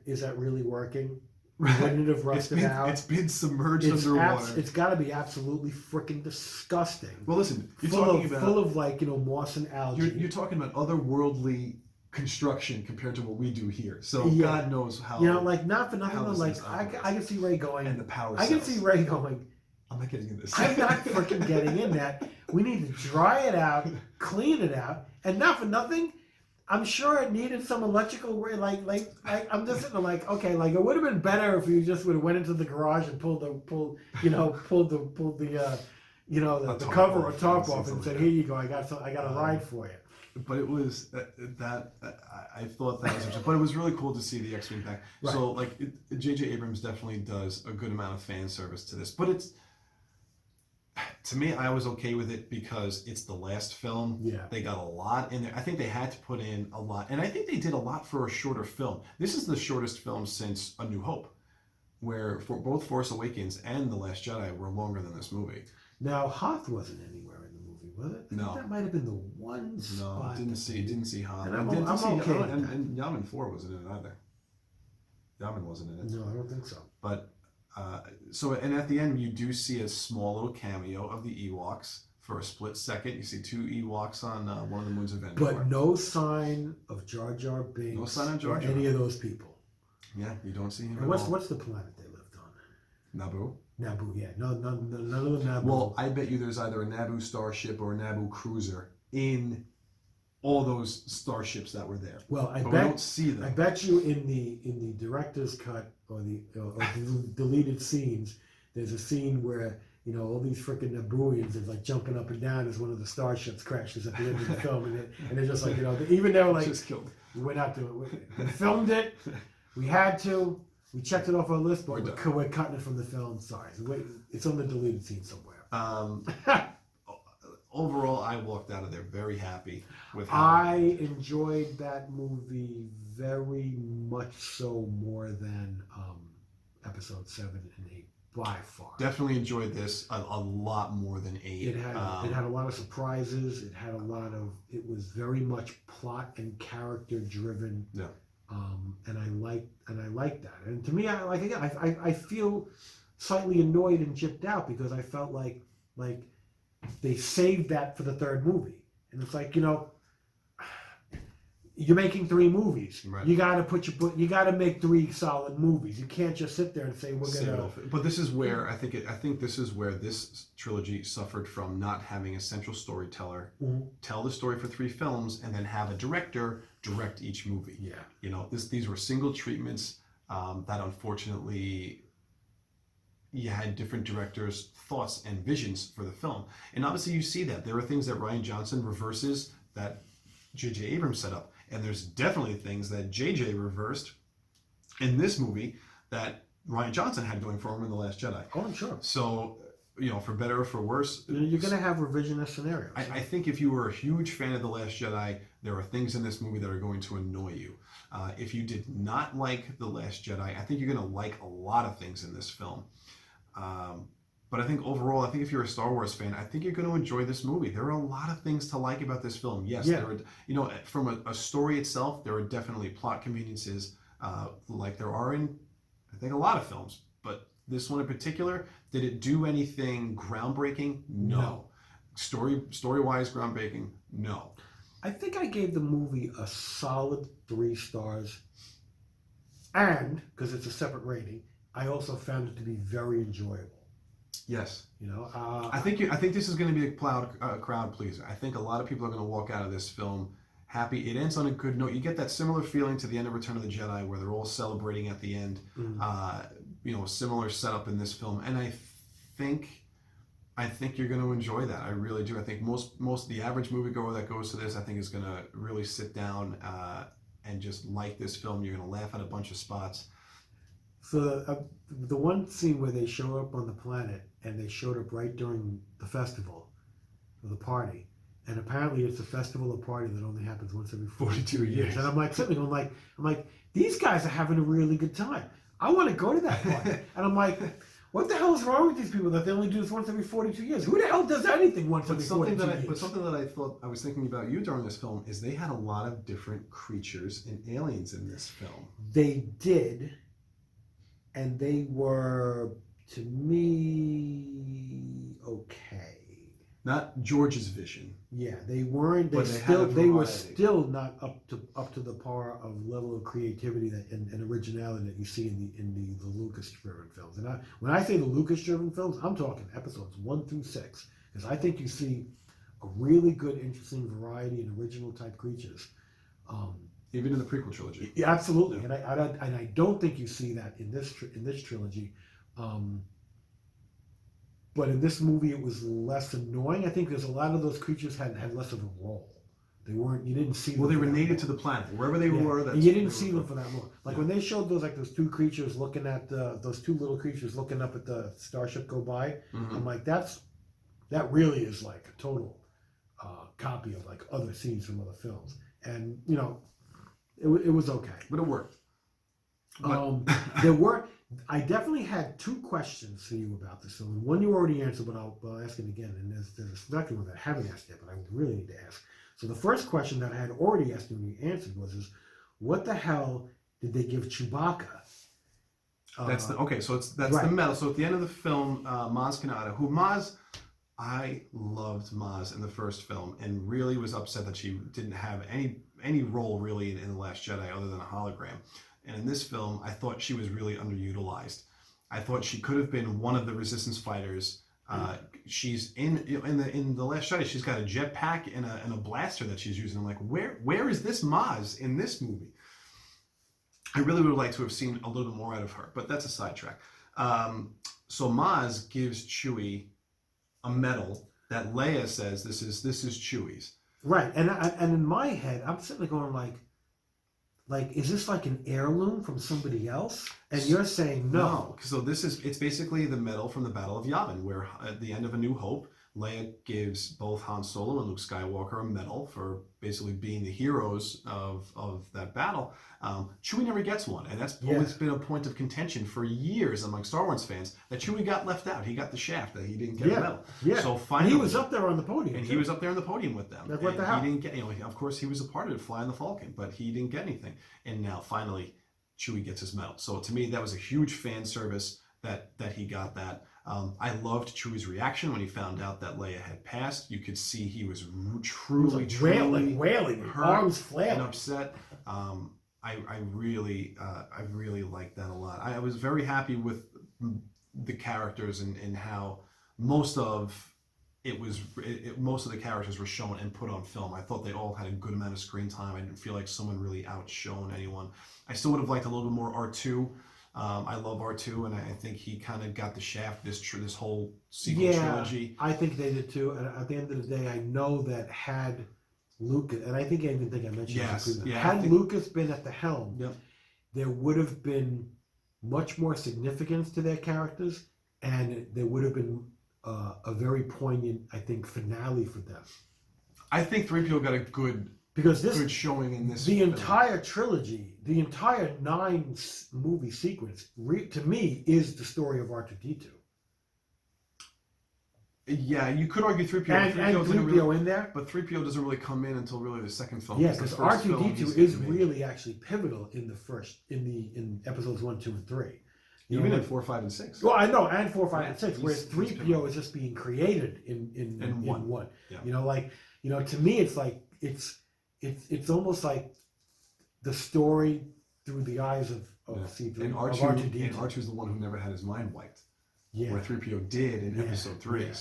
is that really working? Wouldn't it have rusted out? It's been submerged underwater. It's got to be absolutely freaking disgusting. Well, listen, full of moss and algae. You're talking about otherworldly construction compared to what we do here. So God knows how. Not for nothing. I can see Rey going. And the power. I can see Rey going. I'm not getting in this. I'm not freaking getting in that. We need to dry it out, clean it out, and not for nothing. I'm sure it needed some electrical. I'm just sitting there okay, it would have been better if you just would have went into the garage and pulled the cover or top off and said, "Here you go. I got a ride for you." But it was I thought that was, but it was really cool to see the X-Wing back. Right. So J.J. Abrams definitely does a good amount of fan service to this, but to me, I was okay with it because it's the last film. Yeah. They got a lot in there. I think they had to put in a lot. And I think they did a lot for a shorter film. This is the shortest film since A New Hope, where for both Force Awakens and The Last Jedi were longer than this movie. Now, Hoth wasn't anywhere in the movie, was it? No. That might have been the one spot. No, didn't see Hoth. And I'm okay with that. And Yavin 4 wasn't in it either. Yavin wasn't in it. No, I don't think so. But and at the end you do see a small little cameo of the Ewoks for a split second. You see two Ewoks on one of the moons of Endor. But no sign of Jar Jar Binks. No sign of Jar Jar. Or any of those people. Yeah, you don't see him at all. What's the planet they lived on? Naboo. Naboo, yeah. No, none of the Naboo. Well, I bet you there's either a Naboo starship or a Naboo cruiser in all those starships that were there. Well, we don't see them. I bet you in the director's cut or the deleted scenes, there's a scene where all these freaking Nabooians are jumping up and down as one of the starships crashes at the end of the film, and they're just even though just killed. We went out to it, we filmed it, we had to, we checked it off our list, but we're cutting it from the film. Sorry, it's on the deleted scene somewhere. Overall, I walked out of there very happy with how I enjoyed that movie very much so more than episode 7 and 8 by far. Definitely enjoyed this a lot more than 8. It had a lot of surprises. It had it was very much plot and character driven. Yeah. And I liked that. And to me, I feel slightly annoyed and gypped out because I felt like they saved that for the third movie. And it's like, you're making 3 movies. Right. You got to you got to make 3 solid movies. You can't just sit there and say we're gonna. But this is where I think this is where this trilogy suffered from not having a central storyteller tell the story for 3 films and then have a director direct each movie. Yeah. These were single treatments that unfortunately you had different directors' thoughts and visions for the film, and obviously you see that there are things that Rian Johnson reverses that J.J. Abrams set up. And there's definitely things that J.J. reversed in this movie that Rian Johnson had going for him in The Last Jedi. Oh, I'm sure. So, for better or for worse... You're going to have revisionist scenarios. I think if you were a huge fan of The Last Jedi, there are things in this movie that are going to annoy you. If you did not like The Last Jedi, I think you're going to like a lot of things in this film. But I think overall, if you're a Star Wars fan, I think you're going to enjoy this movie. There are a lot of things to like about this film. Yes, there are, from a story itself, there are definitely plot conveniences like there are in, I think, a lot of films. But this one in particular, did it do anything groundbreaking? No. Story-wise, groundbreaking? No. I think I gave the movie a solid 3 stars. And, because it's a separate rating, I also found it to be very enjoyable. Yes. I think this is going to be a crowd pleaser. I think a lot of people are going to walk out of this film happy. It ends on a good note. You get that similar feeling to the end of Return of the Jedi, where they're all celebrating at the end. A similar setup in this film, and I think you're going to enjoy that. I really do. I think most the average moviegoer that goes to this, I think, is going to really sit down and just like this film. You're going to laugh at a bunch of spots. So the one scene where they show up on the planet, and they showed up right during the festival, or the party, and apparently it's a festival or party that only happens once every 42 years. And I'm like sitting there, I'm like, these guys are having a really good time. I want to go to that party. And I'm like, what the hell is wrong with these people that they only do this once every 42 years? Who the hell does anything once every 42 years? But something that I was thinking about you during this film is they had a lot of different creatures and aliens in this film. They did. And they were, to me, okay. Not George's vision. Yeah, they weren't. They were still not up to the par of level of creativity and originality that you see in the Lucas-driven films. And when I say the Lucas-driven films, I'm talking episodes 1 through 6, because I think you see a really good, interesting variety and original type creatures. Even in the prequel trilogy. Yeah, absolutely. And I don't think you see that in this trilogy. But in this movie, it was less annoying. I think there's a lot of those creatures had less of a role. They weren't. You didn't see them. Well, they were native to the planet, wherever they were. And you didn't see them for that long. Like when they showed those 2 creatures looking at those 2 little creatures looking up at the starship go by. I'm like, that really is like a total copy of like other scenes from other films. And it was okay. But it worked. I definitely had 2 questions for you about this film. One you already answered, but I'll ask it again. And there's a second one that I haven't asked yet, but I really need to ask. So the first question that I had already asked you and you answered was, what the hell did they give Chewbacca? That's the medal. So at the end of the film, Maz Kanata, I loved Maz in the first film and really was upset that she didn't have any role really in The Last Jedi other than a hologram. And in this film, I thought she was really underutilized. I thought she could have been one of the Resistance fighters. She's in the Last Jedi. She's got a jetpack and a blaster that she's using. I'm like, where is this Maz in this movie? I really would like to have seen a little bit more out of her, but that's a sidetrack. So Maz gives Chewie a medal that Leia says this is Chewie's. Right, and in my head, I'm sitting there going like, is this like an heirloom from somebody else? And you're saying no. So it's basically the medal from the Battle of Yavin, where at the end of A New Hope, Leia gives both Han Solo and Luke Skywalker a medal for basically being the heroes of that battle. Chewie never gets one, and that's always been a point of contention for years among Star Wars fans, that Chewie got left out. He got the shaft, that he didn't get a medal. Yeah. So finally, he was up there on the podium. And he was up there on the podium with them. Like, what the hell? He didn't get, of course, he was a part of it, flying the Falcon, but he didn't get anything. And now finally, Chewie gets his medal. So to me, that was a huge fan service that he got that. I loved Chewie's reaction when he found out that Leia had passed. You could see he was He was truly, like truly wailing, hurt arms and flailing. upset. I really liked that a lot. I was very happy with the characters and how most of most of the characters were shown and put on film. I thought they all had a good amount of screen time. I didn't feel like someone really outshone anyone. I still would have liked a little bit more R2. I love R2, and I think he kind of got the shaft this whole sequel trilogy. I think they did too. And at the end of the day, I know that had Lucas, and I mentioned this, had Lucas been at the helm, yep, there would have been much more significance to their characters, and there would have been a very poignant, I think, finale for them. I think 3PO got a good showing in this. The film. Entire trilogy, the entire 9-movie sequence, to me, is the story of R2-D2. Yeah, you could argue 3PO. And 3PO in there. But 3PO doesn't really come in until really the second film. Yeah, because R2-D2 is really actually pivotal in the first, in episodes 1, 2, and 3. Even in 4, 5, and 6. Well, I know, and 4, 5, and 6, whereas 3PO is just being created in 1. Yeah. To me, it's like it's almost like the story through the eyes of C3. And R2, and R2 is the one who never had his mind wiped. Yeah. Where 3PO did in episode 3. Yeah.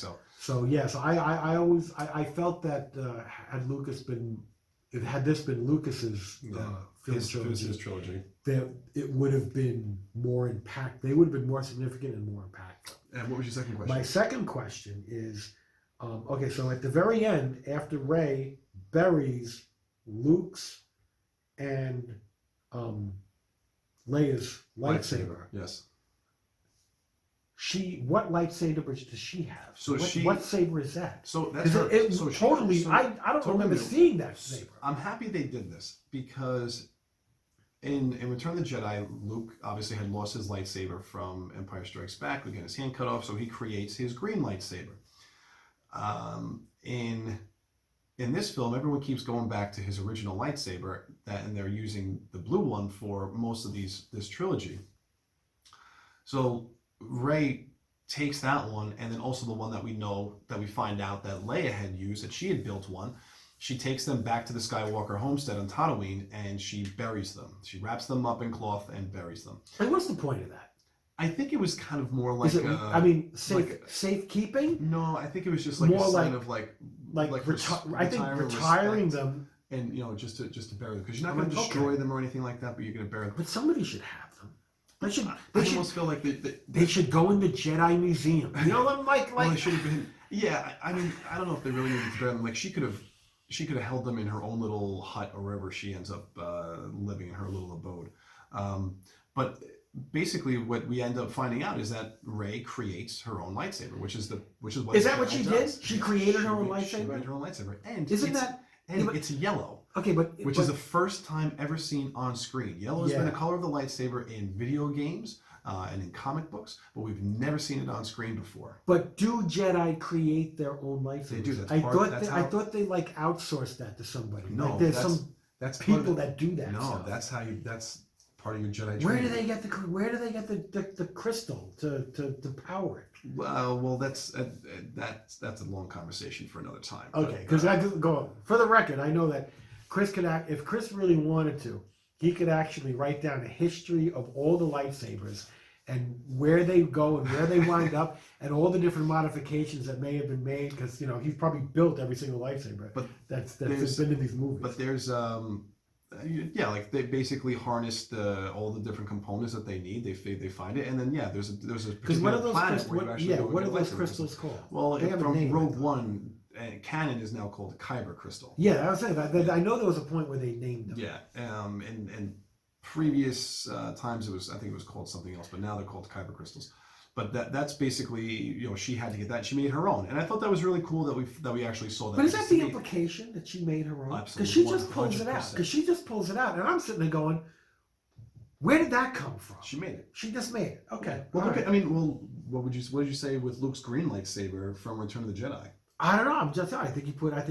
So I always felt that had this been Lucas's his trilogy, that it would have been more impact. They would have been more significant and more impactful. And what was your second question? My second question is, okay, so at the very end, after Rey buries Luke's and Leia's lightsaber. Yes. What lightsaber does she have? So what saber is that? So that's her. I don't remember seeing that saber. I'm happy they did this because in Return of the Jedi, Luke obviously had lost his lightsaber from Empire Strikes Back. We get his hand cut off, so he creates his green lightsaber. In this film, everyone keeps going back to his original lightsaber, and they're using the blue one for most of this trilogy. So Rey takes that one, and then also the one that we find out that Leia had used, that she had built one. She takes them back to the Skywalker homestead on Tatooine, and she buries them. She wraps them up in cloth and buries them. And what's the point of that? I think it was kind of more like safekeeping? No, I think it was just like more a sign of retiring them, and just to bury them, because you're not going to destroy them or anything like that, but you're going to bury them. But somebody should have them. I almost feel like they should go in the Jedi Museum. Well, they should have been. Yeah, I mean, I don't know if they really needed to bury them. Like she could have held them in her own little hut or wherever she ends up living in her little abode. But basically, what we end up finding out is that Rey creates her own lightsaber, which is what. Is that what she did? She created her own lightsaber. She created her own lightsaber, and it's yellow. Okay, which is the first time ever seen on screen. Yellow has been the color of the lightsaber in video games and in comic books, but we've never seen it on screen before. But do Jedi create their own lightsabers? They do. I thought they outsourced that to somebody. No, that's people that do that. No, stuff. that's part of your Jedi training. Where do they get the crystal to power it? Well, that's a long conversation for another time. Okay, because I go for the record. I know that Chris if Chris really wanted to, he could actually write down a history of all the lightsabers and where they go and where they wind up and all the different modifications that may have been made. Because he's probably built every single lightsaber that's been in these movies. But there's like they basically harnessed all the different components that they need. They find it, and then there's a particular planet where you actually what are those crystals called? Well, from Rogue One, canon is now called Kyber crystal. Yeah, I was saying that. I know there was a point where they named them. Yeah, and previous times I think it was called something else, but now they're called Kyber crystals. But that's basically, she had to get that. She made her own, and I thought that was really cool that we actually saw that. But is that the implication that she made her own? Absolutely, because she just pulls it out, and I'm sitting there going, where did that come from? She made it. She just made it. Okay. Well, what did you say with Luke's green lightsaber from Return of the Jedi? I don't know. I think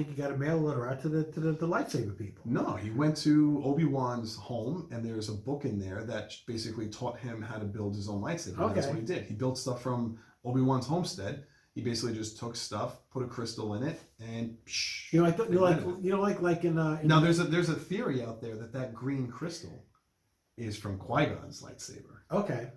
you got a mail letter out to the lightsaber people. No, he went to Obi-Wan's home, and there's a book in there that basically taught him how to build his own lightsaber. Okay. That's what he did. He built stuff from Obi-Wan's homestead, he basically just took stuff, put a crystal in it, and I thought like in now there's a theory out there that green crystal is from Qui-Gon's lightsaber. Okay.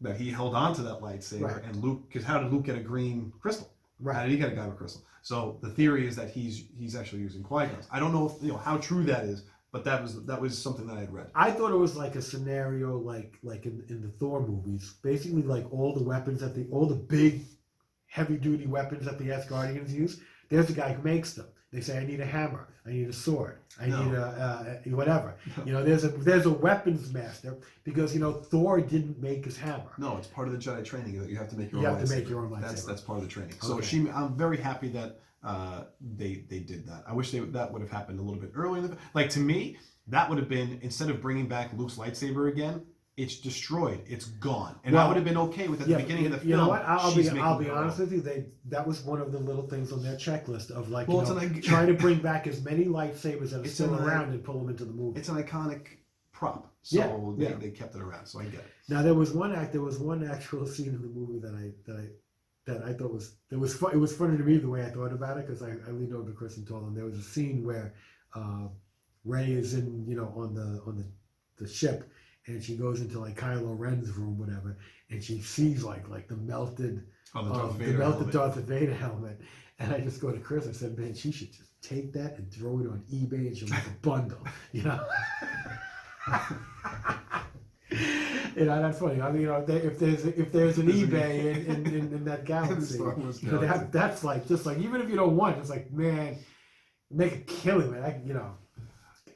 That he held on to that lightsaber, Right. and Luke, because how did Luke get a green crystal? Right. How did he get a kyber crystal? So the theory is that he's actually using Qui-Gon's. I don't know if how true that is, but that was something that I had read. I thought it was like a scenario like in the Thor movies, basically like all the weapons all the big heavy duty weapons that the Asgardians use. There's a guy who makes them. They say, I need a hammer, I need a sword, I need a whatever. No. There's a weapons master because Thor didn't make his hammer. No, it's part of the Jedi training that you have to make your You own have to lightsaber. make your own lightsaber. That's part of the training. So Okay. I'm very happy that they did that. I wish that would have happened a little bit earlier. Like to me, that would have been, instead of bringing back Luke's lightsaber again, it's destroyed. It's gone. And I would have been okay with at the beginning of the film. You know what? I'll be her honest own. with you. That was one of the little things on their checklist of like trying to bring back as many lightsabers that are still around and pull them into the movie. It's an iconic prop, so Yeah. they kept it around. So I get it. Now there was one actual scene in the movie that I thought it was funny to me the way I thought about it, because I leaned over to Chris and told him there was a scene where Rey is in on the ship, and she goes into like Kylo Ren's room, whatever, and she sees like the melted Darth Vader helmet, and I just go to Chris. I said, man, she should just take that and throw it on eBay, and she'll make a bundle, That's funny. I mean, if there's an eBay in that galaxy, that's like just like, even if you don't want it, it's like, man, make a killing, man.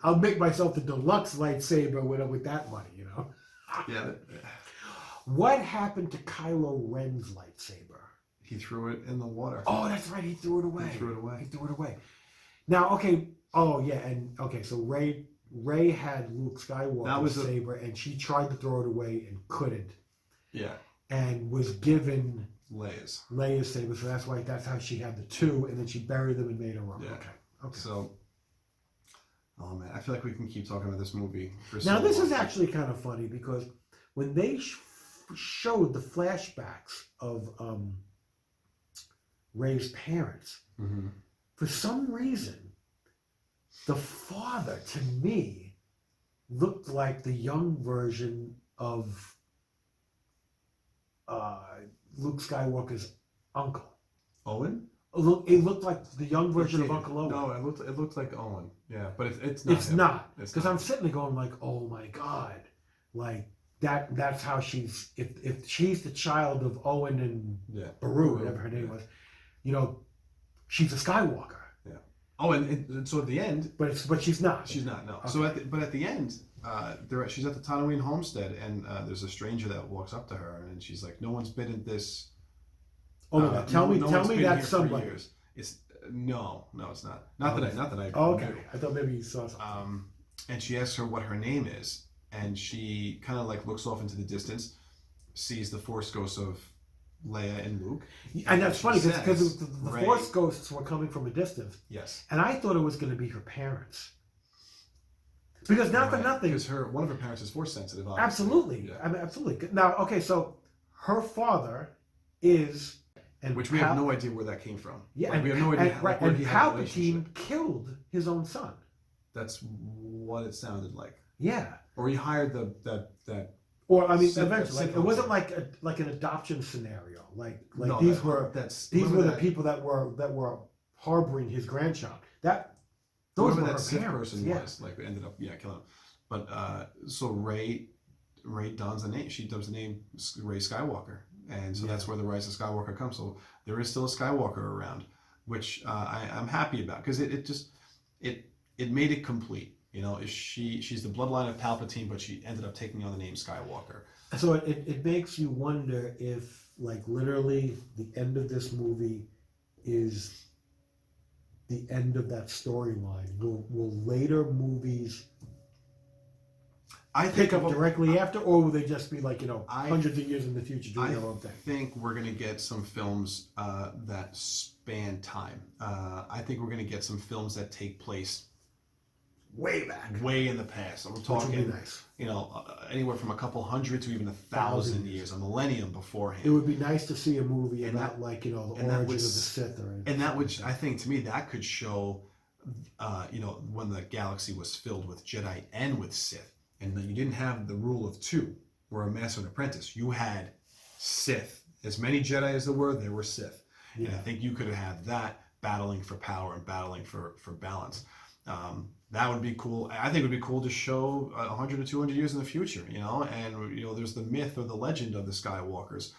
I'll make myself the deluxe lightsaber with that money, Yeah. What happened to Kylo Ren's lightsaber? He threw it in the water. Oh, that's right. He threw it away. He threw it away. Now, okay. Oh, yeah. And okay, so Rey had Luke Skywalker's saber, and she tried to throw it away and couldn't. Yeah. And was given Leia's saber, so that's how she had the two, and then she buried them and made her own. Yeah. Okay. So, oh man, I feel like we can keep talking about this movie for Now, this is actually kind of funny because when they showed the flashbacks of Rey's parents, for some reason, the father, to me, looked like the young version of Luke Skywalker's uncle. Owen? It looked like the young version of Uncle Owen. No, it looked like Owen. Yeah, but it's not. It's not. Because I'm sitting there going like, oh my God. Like, that's how she's, if she's the child of Owen and Beru, whatever her name was, she's a Skywalker. Yeah. Oh, and so at the end, but she's not. She's not. No. Okay. So at the end, she's at the Tatooine homestead, and there's a stranger that walks up to her, and she's like, "No one's been at this." Oh my God! Tell me that's somebody. It's no, it's not. Not that I. Oh, okay. Knew. I thought maybe you saw something. And she asks her what her name is, and she kind of like looks off into the distance, sees the Force ghosts of Leia and Luke. And that's funny because the Rey, Force ghosts were coming from a distance. Yes. And I thought it was going to be her parents. Because not for nothing. Because one of her parents is Force sensitive. Obviously. Absolutely. Yeah. I mean, absolutely. Now, okay, so her father is. Which we have no idea where that came from. Yeah, like, we have no idea. And Palpatine killed his own son. That's what it sounded like. Yeah. Or he hired that. Or I mean, eventually, it wasn't like an adoption scenario. These were the people that were harboring his grandchild. Those were her Sith parents. person was ended up killing him. But so Rey dons the name. She dubs the name Rey Skywalker. And so that's where the Rise of Skywalker comes. So there is still a Skywalker around, which I'm happy about, because it made it complete. She's the bloodline of Palpatine, but she ended up taking on the name Skywalker. So it makes you wonder if, like, literally the end of this movie is the end of that storyline. Will later movies pick up directly after, or will they just be like, hundreds of years in the future doing their own thing? I think we're going to get some films that span time. I think we're going to get some films that take place way back. Way in the past. So we're Which would talking, be nice. anywhere from a couple hundred to even 1,000 years, a millennium beforehand. It would be nice to see a movie about the origin of the Sith. And that would, I think, to me, that could show, when the galaxy was filled with Jedi and with Sith. And then you didn't have the rule of two, where a master and apprentice. You had Sith. As many Jedi as there were Sith. Yeah. And I think you could have had that battling for power and battling for balance. That would be cool. I think it would be cool to show 100 or 200 years in the future, and there's the myth or the legend of the Skywalkers,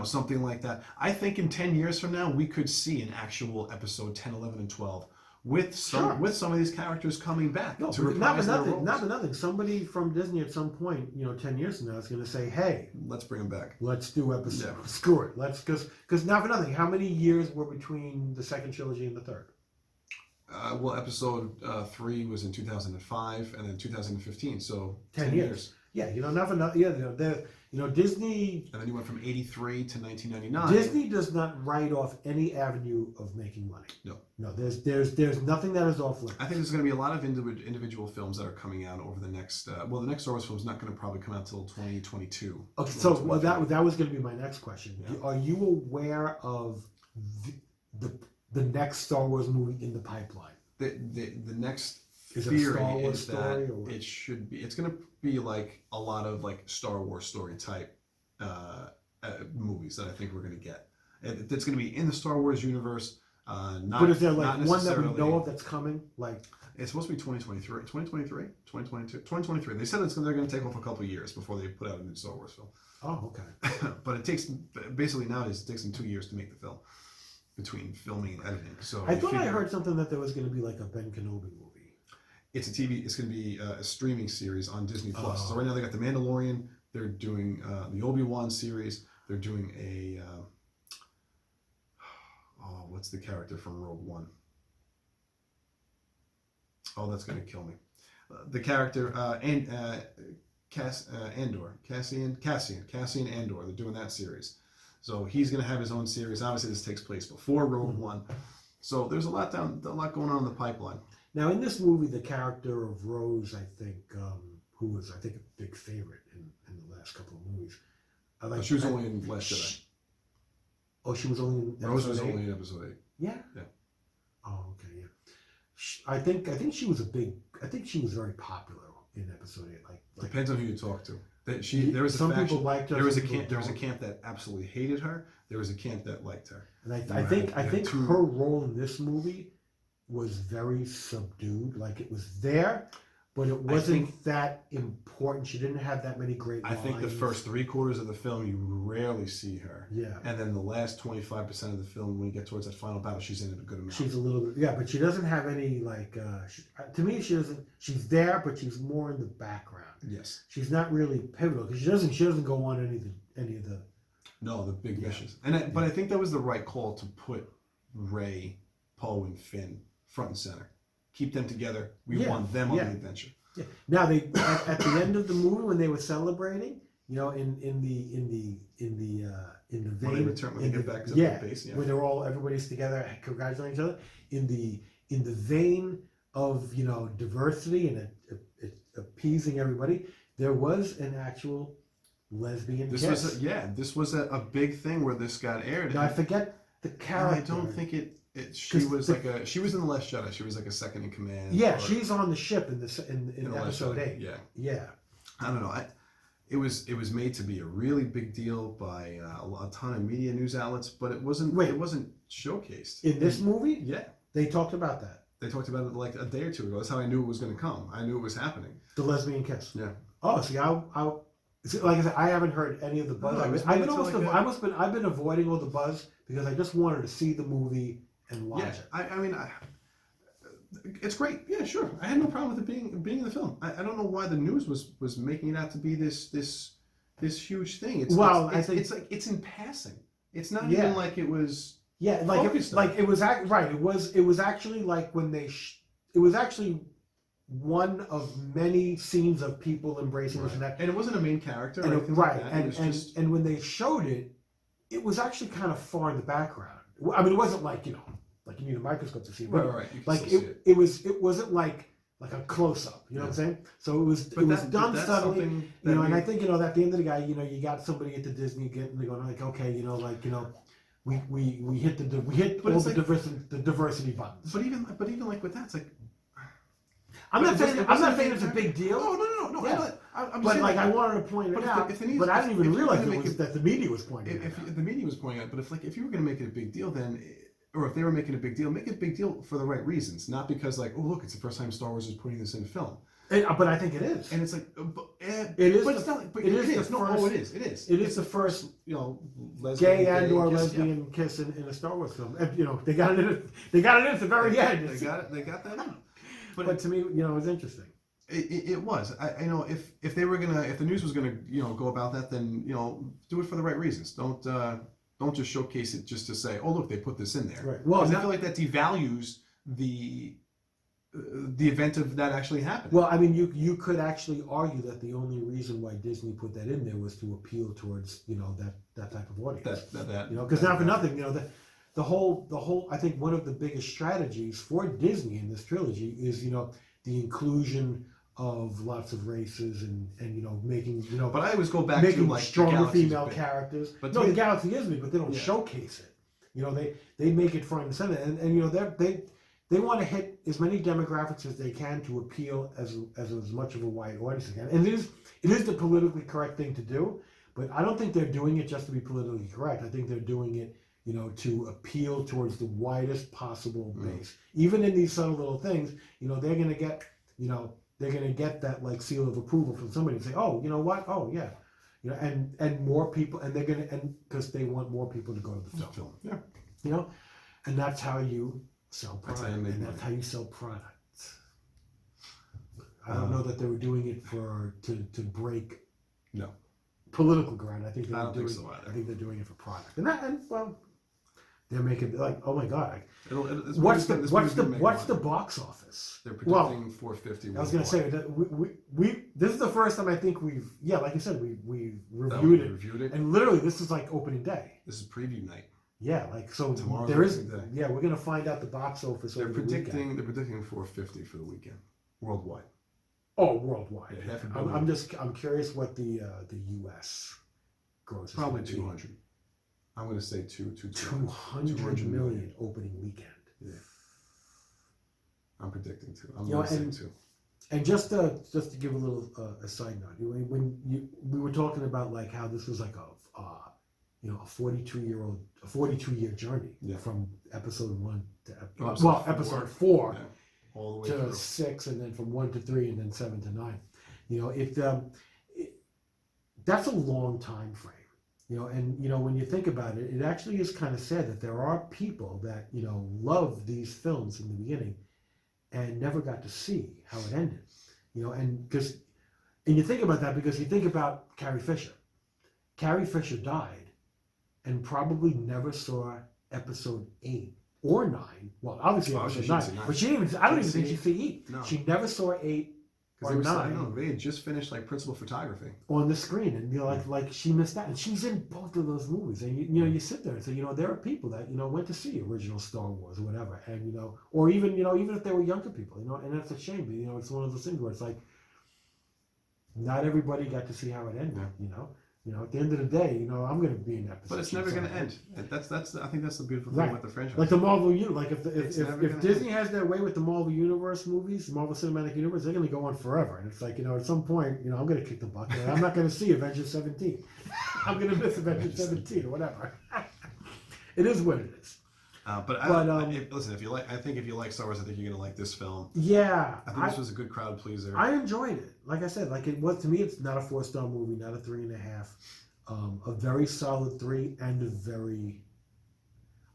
something like that. I think in 10 years from now, we could see an actual episode 10, 11, and 12 with some of these characters coming back to reprise their roles. Not for nothing. Somebody from Disney at some point, 10 years from now, is going to say, "Hey, let's bring them back. Let's do episode. Yeah. Screw it. Because not for nothing. How many years were between the second trilogy and the third? Episode 3 was in 2005, and then 2015. So 10 years. Yeah, not for nothing. Yeah, Disney. And then you went from 83 to 1999. Disney does not write off any avenue of making money. No. There's nothing that is off limits. I think there's going to be a lot of individual films that are coming out over the next. The next Star Wars film is not going to probably come out till 2022. Okay, so that was going to be my next question. Yeah. Are you aware of the next Star Wars movie in the pipeline? The next is theory is that it should be. It's going to be like a lot of like Star Wars story type movies that I think we're going to get. It's going to be in the Star Wars universe. But is there like one that we know of that's coming? Like it's supposed to be 2023, 2023, 2022, 2023. They said they're going to take off a couple of years before they put out a new Star Wars film. Oh, okay. But it takes basically nowadays it takes them 2 years to make the film. Between filming and editing, so I thought I heard something that there was going to be like a Ben Kenobi movie. It's a TV. It's going to be a streaming series on Disney Plus. So right now they got the Mandalorian. They're doing the Obi-Wan series. They're doing a what's the character from Rogue One? Oh, that's going to kill me. The character Cassian Andor. They're doing that series. So he's going to have his own series. Obviously, this takes place before Rogue One. So there's a lot going on in the pipeline. Now, in this movie, the character of Rose, I think, who was, a big favorite in the last couple of movies. She was only in Last Jedi. Oh, she was only in Rose was only in Episode 8. Yeah? Yeah. Oh, okay, yeah. I think she was very popular in Episode 8. Depends on who you talk to. There was a faction. People liked her. There was a camp that absolutely hated her. There was a camp that liked her. And I think her role in this movie was very subdued. Like it was there, but it wasn't that important. She didn't have that many great lines. I think the first 3/4 of the film you rarely see her. Yeah. And then the last 25% of the film, when you get towards that final battle, she's in it a good amount. She's a little bit, yeah, but she doesn't have any to me she doesn't. She's there, but she's more in the background. Yes. She's not really pivotal because she doesn't go on any of the. No, the big missions. But I think that was the right call to put Rey, Poe, and Finn front and center. Keep them together. We want them on the adventure. Yeah. Now they at the end of the movie when they were celebrating, in the vein when they get back to the base, when everybody's together congratulating each other in the vein of diversity and appeasing everybody, there was an actual lesbian kiss. This was a big thing where this got aired. Now I forget the character. I don't think she was in the Last Jedi. She was like a second in command. Yeah, she's on the ship in Episode 8. Yeah. I don't know. It was made to be a really big deal by a ton of media news outlets, but it wasn't. It wasn't showcased in this movie. Yeah, they talked about that. They talked about it like a day or two ago. That's how I knew it was going to come. I knew it was happening. The lesbian kiss. Yeah. Oh, see, like I said, I haven't heard any of the buzz. I've been avoiding all the buzz because I just wanted to see the movie and watch it. I mean, it's great. Yeah, sure. I had no problem with it being in the film. I don't know why the news was making it out to be this huge thing. I think it's in passing. It's not even like it was. Yeah, it was right. It was actually like when it was actually one of many scenes of people embracing this and that. And it wasn't a main character. And when they showed it, it was actually kind of far in the background. I mean, it wasn't like like you need a microscope to see it. Right. Like it wasn't like like a close up. You know what I'm saying? So it was But done that's subtly. something You know, and I think at the end of the day, you got somebody at the Disney they're going like, okay, we hit all the diversity buttons. But even like with that, it's like I'm not saying it's a big deal. No. Yeah. I'm But saying, like I wanted to point it out, but I didn't even realize that the media was pointing it out. If the media was pointing out, but if you were going to make it a big deal, then, or if they were making a big deal, make it a big deal for the right reasons, not because like, oh look, it's the first time Star Wars is putting this in film. But I think it is. And it's like, it is. But it's not. But it is. It is. It is the first, lesbian, gay and or lesbian kiss in a Star Wars film. And, they got it in. They got it in at the very end. They got that in. But to me, it was interesting. It was. I know if they were if the news was gonna go about that, then do it for the right reasons. Don't just showcase it just to say, oh look, they put this in there. Right. Well, I feel like that devalues the event of that actually happening. Well, I mean, you could actually argue that the only reason why Disney put that in there was to appeal towards that type of audience. Because not for nothing, the whole I think one of the biggest strategies for Disney in this trilogy is the inclusion of lots of races and making But I always go back making to like stronger female characters. But the Galaxy is big, but they don't showcase it. They make it front and center, and they want to hit as many demographics as they can to appeal as much of a wide audience as they can. And it is the politically correct thing to do, but I don't think they're doing it just to be politically correct. I think they're doing it, to appeal towards the widest possible base. Even in these subtle little things, they're going to get, they're going to get that like seal of approval from somebody and say, oh, you know what? Oh, yeah. And more people, and they're going to, and because they want more people to go to the film. Yeah. And that's how you sell product, that's how you sell products. I don't know that they were doing it to break political ground. I think they're doing it for product, and they're making like, oh my god, what's the box office? They're predicting 450. I was going to say that we this is the first time I think we've like you said we reviewed it, and literally this is like opening day. This is preview night. Yeah, like so. Tomorrow's there is. day. Yeah, we're gonna find out the box office. They're predicting 450 for the weekend, worldwide. Oh, worldwide. Yeah, I'm curious what the U.S. gross is. Probably 200. I'm gonna say 200 million opening weekend. Yeah. I'm predicting 2. I'm gonna say 2. And just to give a little a side note, when we were talking about like how this was like a 42-year journey from episode 1 to episode 4 all the way to through 6, and then from 1 to 3, and then 7 to 9. That's a long time frame. And when you think about it, it actually is kind of sad that there are people that love these films in the beginning and never got to see how it ended. And you think about that because you think about Carrie Fisher. Carrie Fisher died and probably never saw episode 8 or 9. Well, obviously episode 9, but she didn't even. I don't even think she saw 8. No. She never saw 8 or 9. They had just finished like principal photography on the screen, and like she missed that, and she's in both of those movies. And you sit there and say, there are people that went to see original Star Wars or whatever, and or even even if they were younger people, and that's a shame. But, it's one of those things where it's like not everybody got to see how it ended. At the end of the day, I'm going to be in that position. But it's never going to end. That's I think that's the beautiful thing about the franchise. Like the Marvel Universe. Like if Disney has their way with the Marvel Universe movies, the Marvel Cinematic Universe, they're going to go on forever. And it's like, at some point, I'm going to kick the bucket. I'm not going to see Avengers 17. I'm going to miss Avengers 17 or whatever. It is what it is. Listen, if you like Star Wars, I think you're gonna like this film. Yeah, I think this was a good crowd pleaser. I enjoyed it. Like I said, it was to me. It's not a 4-star movie, not a 3.5. A very solid 3 and a very.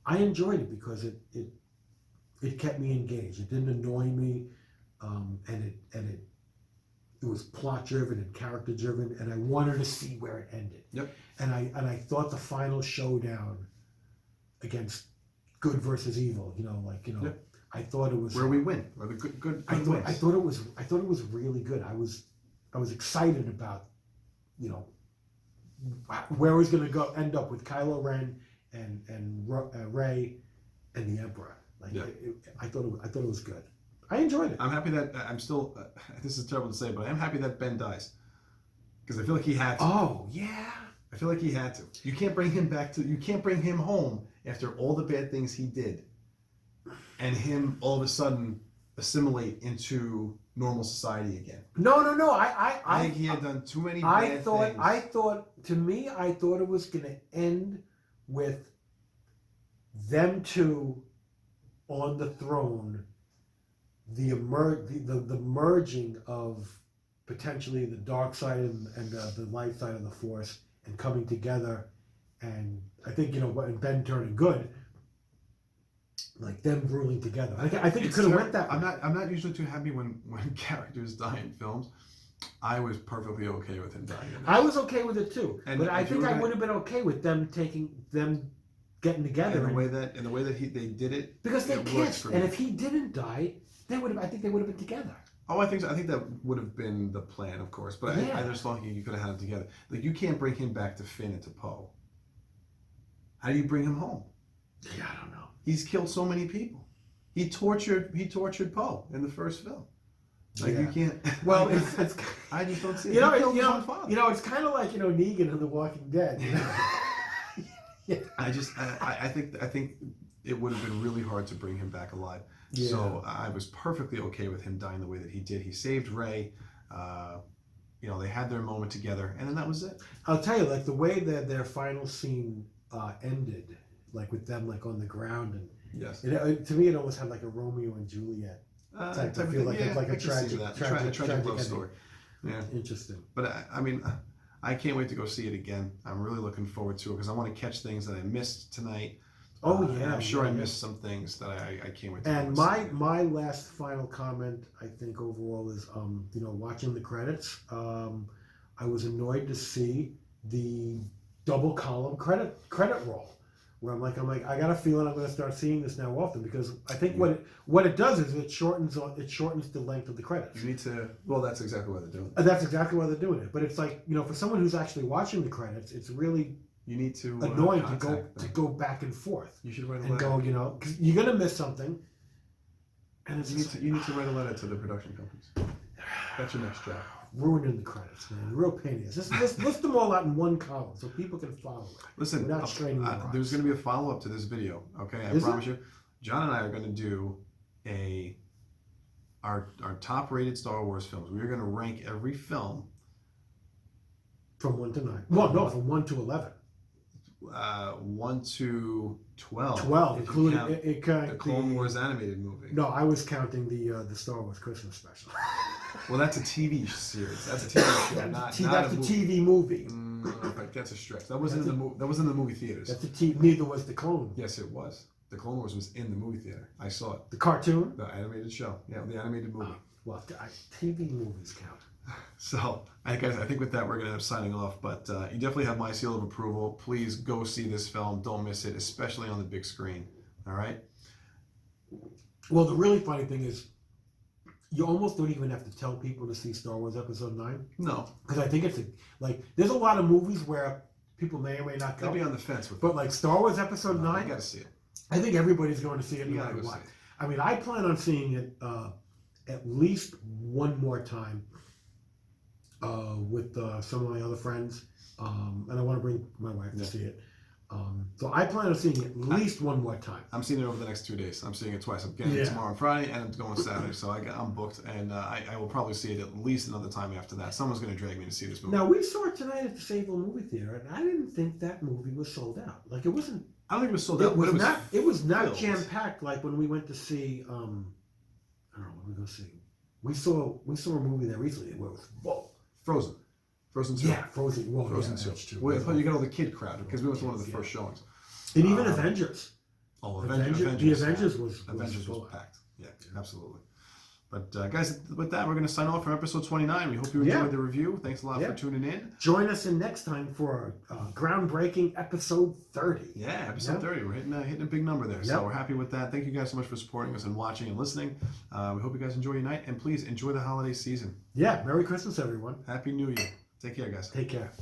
I enjoyed it because it kept me engaged. It didn't annoy me, and it was plot driven and character driven, and I wanted to see where it ended. Yep. And I thought the final showdown against good versus evil, Yep. I thought it was where we win, where the good wins. I thought it was really good. I was excited about, where it was going to end up with Kylo Ren and Rey and the Emperor. I thought it was good. I enjoyed it. I'm happy that I'm still. This is terrible to say, but I am happy that Ben dies because I feel like he had to. Oh yeah. I feel like he had to. You can't bring him back to. You can't bring him home after all the bad things he did, and him all of a sudden assimilate into normal society again. No. I think he had done too many bad things. I thought it was going to end with them two on the throne, the merging of potentially the dark side and the light side of the Force and coming together, and I think and Ben turning good, like them ruling together. I think it could have went that way. I'm not usually too happy when characters die in films. I was perfectly okay with him dying. I was okay with it too, but I think I would have been okay with them getting together in the way that they did it, because they kissed, and if he didn't die, I think they would have been together. Oh, I think so. I think that would have been the plan, of course, but I just don't think you could have had them together. Like, you can't bring him back to Finn and to Poe. How do you bring him home? Yeah, I don't know. He's killed so many people. He tortured Poe in the first film. Like, you can't. Well, it's I just don't see it. It's kind of like Negan in The Walking Dead. Yeah. I think it would have been really hard to bring him back alive. Yeah. So I was perfectly okay with him dying the way that he did. He saved Rey. They had their moment together, and then that was it. I'll tell you, like the way that their final scene ended, like with them like on the ground, and yes, to me it almost had like a Romeo and Juliet type. I feel like it's like a tragic love story. Yeah, interesting. But I can't wait to go see it again. I'm really looking forward to it because I want to catch things that I missed tonight. Oh yeah, and I'm sure I missed some things that I can't wait to. And my last final comment, I think overall is, watching the credits, I was annoyed to see the double column credit roll, where I'm like, I got a feeling I'm going to start seeing this now often, because I think what it does is it shortens the length of the credits. You need to. Well, that's exactly why they're doing it. That's exactly why they're doing it. But it's like, for someone who's actually watching the credits, it's really. You need to annoying to go back and forth. You should write a letter. And go, because you're gonna miss something. And you need to write a letter to the production companies. That's your next job. Ruining the credits, man. Real pain in the ass. Just list them all out in one column so people can follow it. Listen, there's going to be a follow-up to this video. Okay, I promise you. John and I are going to do our top-rated Star Wars films. We are going to rank every film from 1 to 9. Well, no, from 1 to 11. 1 to 12. 12, including the Clone Wars animated movie. No, I was counting the Star Wars Christmas special. Well, that's a TV series. That's a TV show, that's a TV movie. That's a stretch. That wasn't in the movie theaters. Neither was the Clone. Yes, it was. The Clone Wars was in the movie theater. I saw it. The cartoon? The animated show. Yeah, the animated movie. Well, TV movies count. So, I think with that we're going to end up signing off. But you definitely have my seal of approval. Please go see this film. Don't miss it, especially on the big screen. All right? Well, the really funny thing is, you almost don't even have to tell people to see Star Wars Episode 9. No. Because I think it's there's a lot of movies where people may or may not go. They'll be on the fence with it. But like Star Wars Episode 9, you got to see it. I think everybody's going to see it no matter what. I mean, I plan on seeing it at least one more time with some of my other friends. And I want to bring my wife to see it. So I plan on seeing it at least one more time. I'm seeing it over the next 2 days. I'm seeing it twice. I'm getting it tomorrow on Friday, and I'm going Saturday. So I'm booked, and I will probably see it at least another time after that. Someone's going to drag me to see this movie. Now, we saw it tonight at the Sequel movie theater, and I didn't think that movie was sold out. Like, it wasn't. I don't think it was sold out. It was not jam packed like when we went to see. I don't know what we go see. We saw a movie there recently where it was full. Frozen 2. Yeah, Frozen. Well, Frozen 2. Well, you got all the kid crowd because we went to one of the first showings. And even Avengers. Oh, Avengers was packed. Yeah, absolutely. But guys, with that, we're going to sign off for episode 29. We hope you enjoyed the review. Thanks a lot for tuning in. Join us in next time for groundbreaking episode 30. Yeah, episode 30. We're hitting a big number there. So we're happy with that. Thank you guys so much for supporting us and watching and listening. We hope you guys enjoy your night. And please enjoy the holiday season. Yeah, Merry Christmas, everyone. Happy New Year. Take care, guys. Take care.